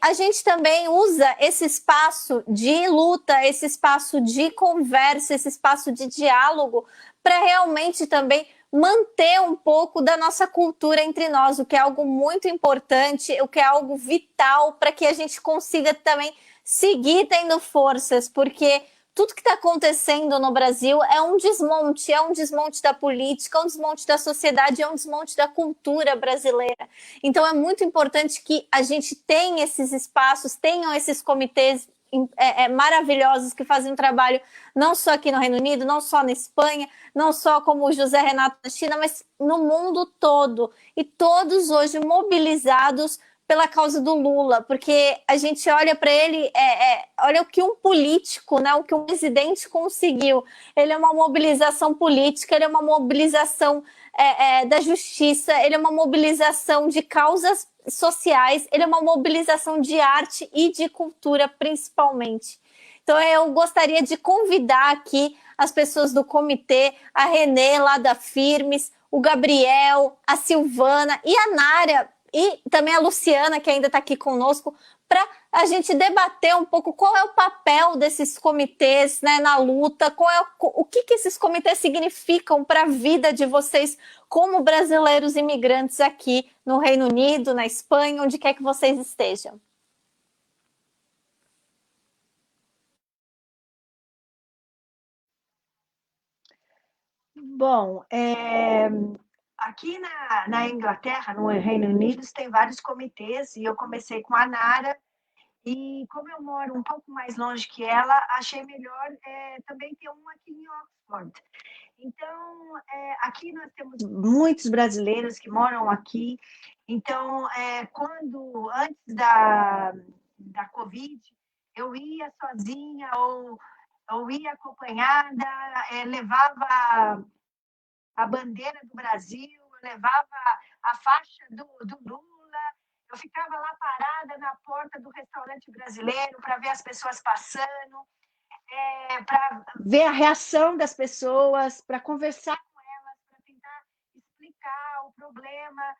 a gente também usa esse espaço de luta, esse espaço de conversa, esse espaço de diálogo para realmente também manter um pouco da nossa cultura entre nós, o que é algo muito importante, o que é algo vital para que a gente consiga também seguir tendo forças, porque tudo que está acontecendo no Brasil é um desmonte da política, é um desmonte da sociedade, é um desmonte da cultura brasileira. Então é muito importante que a gente tenha esses espaços, tenham esses comitês maravilhosos que fazem um trabalho não só aqui no Reino Unido, não só na Espanha, não só como o José Renato na China, mas no mundo todo. E todos hoje mobilizados pela causa do Lula, porque a gente olha para ele, olha o que um político, né, o que um presidente conseguiu. Ele é uma mobilização política, ele é uma mobilização da justiça, ele é uma mobilização de causas sociais, ele é uma mobilização de arte e de cultura, principalmente. Então, eu gostaria de convidar aqui as pessoas do comitê, a Renê, lá da Firmes, o Gabriel, a Silvana e a Nara, e também a Luciana, que ainda está aqui conosco, para a gente debater um pouco qual é o papel desses comitês, né, na luta, o que esses comitês significam para a vida de vocês como brasileiros imigrantes aqui no Reino Unido, na Espanha, onde quer que vocês estejam. Bom, aqui na Inglaterra, no Reino Unido, tem vários comitês, e eu comecei com a Nara, e como eu moro um pouco mais longe que ela, achei melhor também ter um aqui em Oxford. Então, aqui nós temos muitos brasileiros que moram aqui. Então, antes da Covid, eu ia sozinha ou ia acompanhada, levava a bandeira do Brasil, levava a faixa do Lula. Eu ficava lá parada na porta do restaurante brasileiro para ver as pessoas passando, para ver a reação das pessoas, para conversar com elas, para tentar explicar o problema,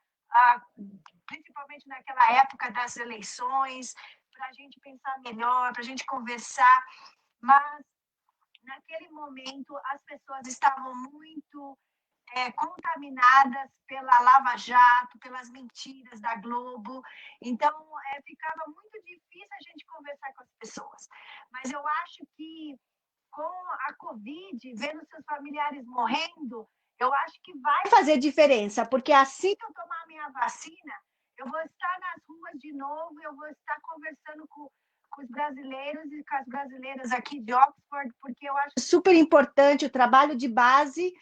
principalmente naquela época das eleições, para a gente pensar melhor, para a gente conversar. Mas, naquele momento, as pessoas estavam muito contaminadas pela Lava Jato, pelas mentiras da Globo. Então, ficava muito difícil a gente conversar com as pessoas. Mas eu acho que com a Covid, vendo seus familiares morrendo, eu acho que vai fazer diferença, porque assim que eu tomar a minha vacina, eu vou estar nas ruas de novo, eu vou estar conversando com os brasileiros e com as brasileiras aqui de Oxford, porque eu acho super importante o trabalho de base.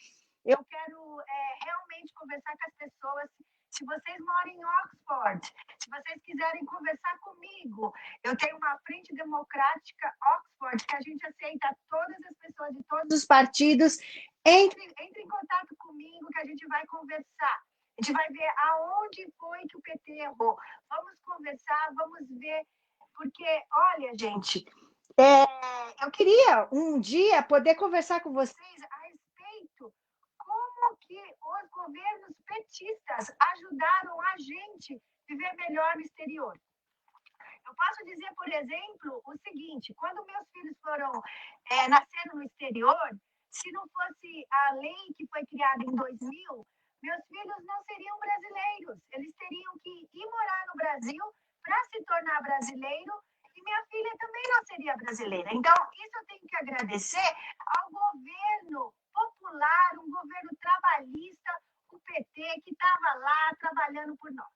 Eu quero realmente conversar com as pessoas. Se vocês moram em Oxford, se vocês quiserem conversar comigo, eu tenho uma frente democrática Oxford, que a gente aceita todas as pessoas de todos os partidos. Entre em contato comigo, que a gente vai conversar. A gente vai ver aonde foi que o PT errou. Vamos conversar, vamos ver. Porque, olha, gente, eu queria um dia poder conversar com vocês a respeito como que os governos petistas ajudaram a gente a viver melhor no exterior. Eu posso dizer, por exemplo, o seguinte: quando meus filhos nasceram no exterior, se não fosse a lei que foi criada em 2000, meus filhos não seriam brasileiros. Eles teriam que ir morar no Brasil para se tornar brasileiro, e minha filha também não seria brasileira. Então, isso eu tenho que agradecer ao governo popular, um governo trabalhista, o PT, que estava lá trabalhando por nós.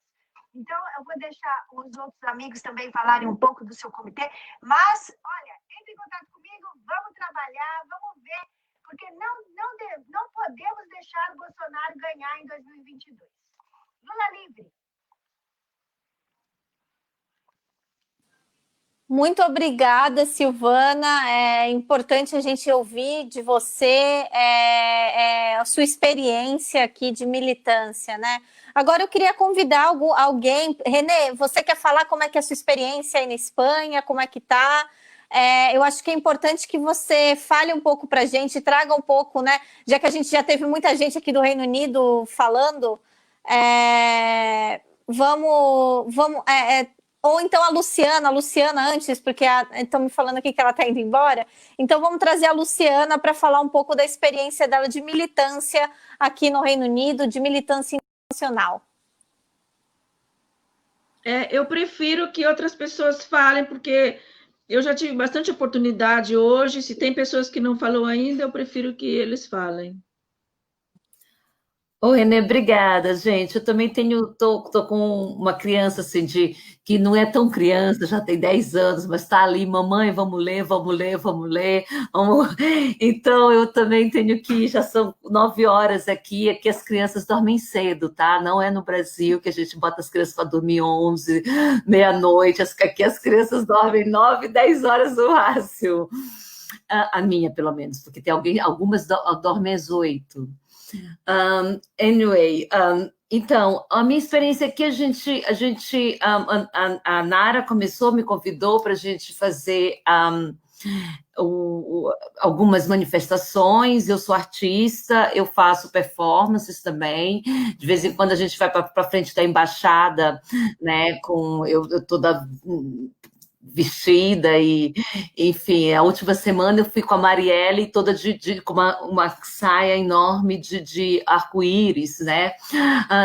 Então, eu vou deixar os outros amigos também falarem um pouco do seu comitê, mas, olha, entre em contato comigo, vamos trabalhar, vamos ver, porque não podemos deixar o Bolsonaro ganhar em 2022. Lula livre! Muito obrigada, Silvana. É importante a gente ouvir de você a sua experiência aqui de militância, né? Agora eu queria convidar alguém. Renê, você quer falar como é que é a sua experiência aí na Espanha, como é que tá? Eu acho que é importante que você fale um pouco para a gente, traga um pouco, né? Já que a gente já teve muita gente aqui do Reino Unido falando, vamos ou então a Luciana antes, porque estão me falando aqui que ela está indo embora. Então vamos trazer a Luciana para falar um pouco da experiência dela de militância aqui no Reino Unido, de militância internacional. Eu prefiro que outras pessoas falem, porque eu já tive bastante oportunidade hoje. Se tem pessoas que não falou ainda, eu prefiro que eles falem. Ô, Renê, obrigada, gente. Eu também tô com uma criança assim, que não é tão criança, já tem 10 anos, mas está ali, mamãe, vamos ler, vamos ler, vamos ler. Então, eu também tenho que ir, já são 9 horas aqui as crianças dormem cedo, tá? Não é no Brasil que a gente bota as crianças para dormir 11, meia-noite. Aqui as crianças dormem 9, 10 horas no máximo. A minha, pelo menos, porque tem algumas dormem às 8. Então, a minha experiência aqui, a Nara me convidou para a gente fazer algumas manifestações. Eu sou artista, eu faço performances também. De vez em quando a gente vai para frente da embaixada, né? Eu toda vestida e, enfim, a última semana eu fui com a Marielle toda com uma saia enorme de arco-íris, né,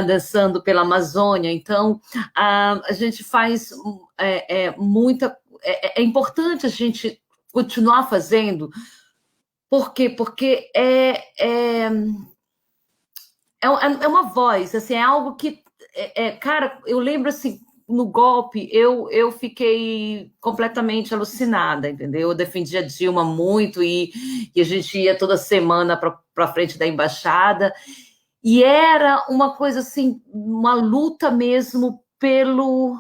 dançando pela Amazônia. Então, a gente faz muita... É importante a gente continuar fazendo. Por quê? Porque é uma voz, assim, é algo que... cara, eu lembro, assim, no golpe, eu fiquei completamente alucinada, entendeu? Eu defendia Dilma muito e a gente ia toda semana para frente da embaixada, e era uma coisa assim, uma luta mesmo pelo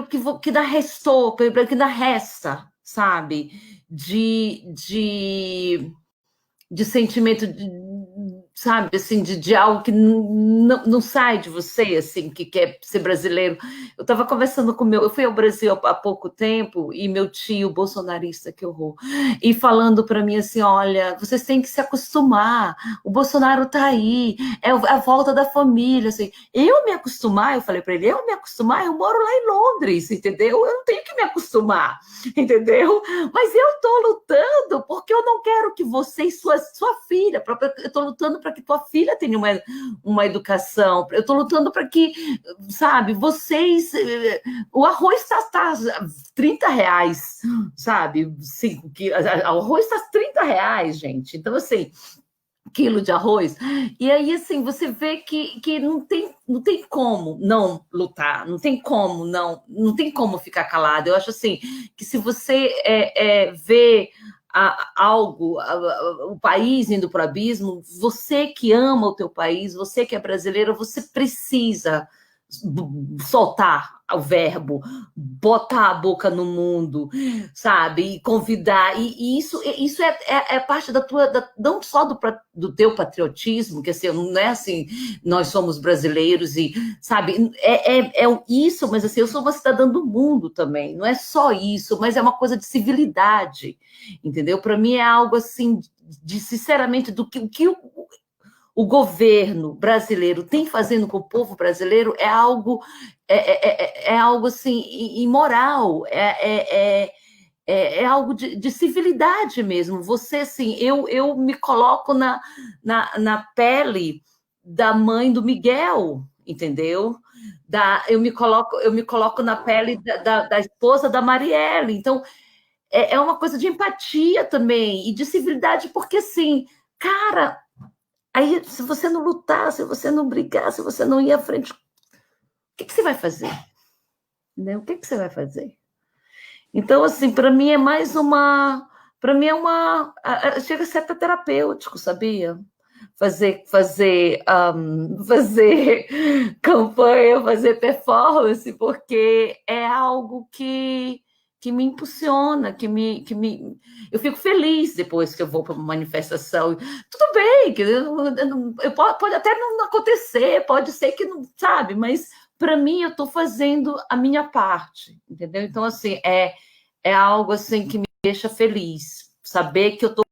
que ainda restou, pelo que ainda resta, sabe? De sentimento sabe, assim, de algo que não sai de você, assim, que quer ser brasileiro. Eu estava conversando eu fui ao Brasil há pouco tempo, e meu tio, bolsonarista, que horror, e falando para mim assim, olha, vocês têm que se acostumar, o Bolsonaro tá aí, é a volta da família, assim. Eu me acostumar, eu falei para ele, eu me acostumar, eu moro lá em Londres, entendeu? Eu não tenho que me acostumar, entendeu? Mas eu tô lutando porque eu não quero que você e sua filha, eu tô lutando para que tua filha tenha uma educação, eu estou lutando para que, sabe, vocês... O arroz está R$30, sabe? Sim, o arroz está R$30, gente. Então, assim, quilo de arroz. E aí, assim, você vê que não tem como não lutar, não tem como ficar calado. Eu acho, assim, que se você vê o país indo para o abismo, você que ama o teu país, você que é brasileiro, você precisa soltar o verbo, botar a boca no mundo, sabe, e convidar, e isso é parte não só do teu patriotismo, que assim, não é assim, nós somos brasileiros e, sabe, é isso, mas assim, eu sou uma cidadã do mundo também, não é só isso, mas é uma coisa de civilidade, entendeu? Para mim é algo assim, sinceramente, do que o governo brasileiro tem fazendo com o povo brasileiro é algo assim imoral, é algo de civilidade mesmo. Você, assim, eu me coloco na pele da mãe do Miguel, entendeu? eu me coloco na pele da esposa da Marielle. Então, é uma coisa de empatia também, e de civilidade, porque, assim, cara, aí, se você não lutar, se você não brigar, se você não ir à frente, o que você vai fazer? Né? O que você vai fazer? Então, assim, para mim é mais uma... Para mim chega a ser até terapêutico, sabia? Fazer campanha, fazer performance, porque é algo que me impulsiona, eu fico feliz depois que eu vou para uma manifestação. Tudo bem, que pode até não acontecer, pode ser que não, sabe, mas para mim eu estou fazendo a minha parte, entendeu? Então, assim, é algo assim que me deixa feliz, saber que eu estou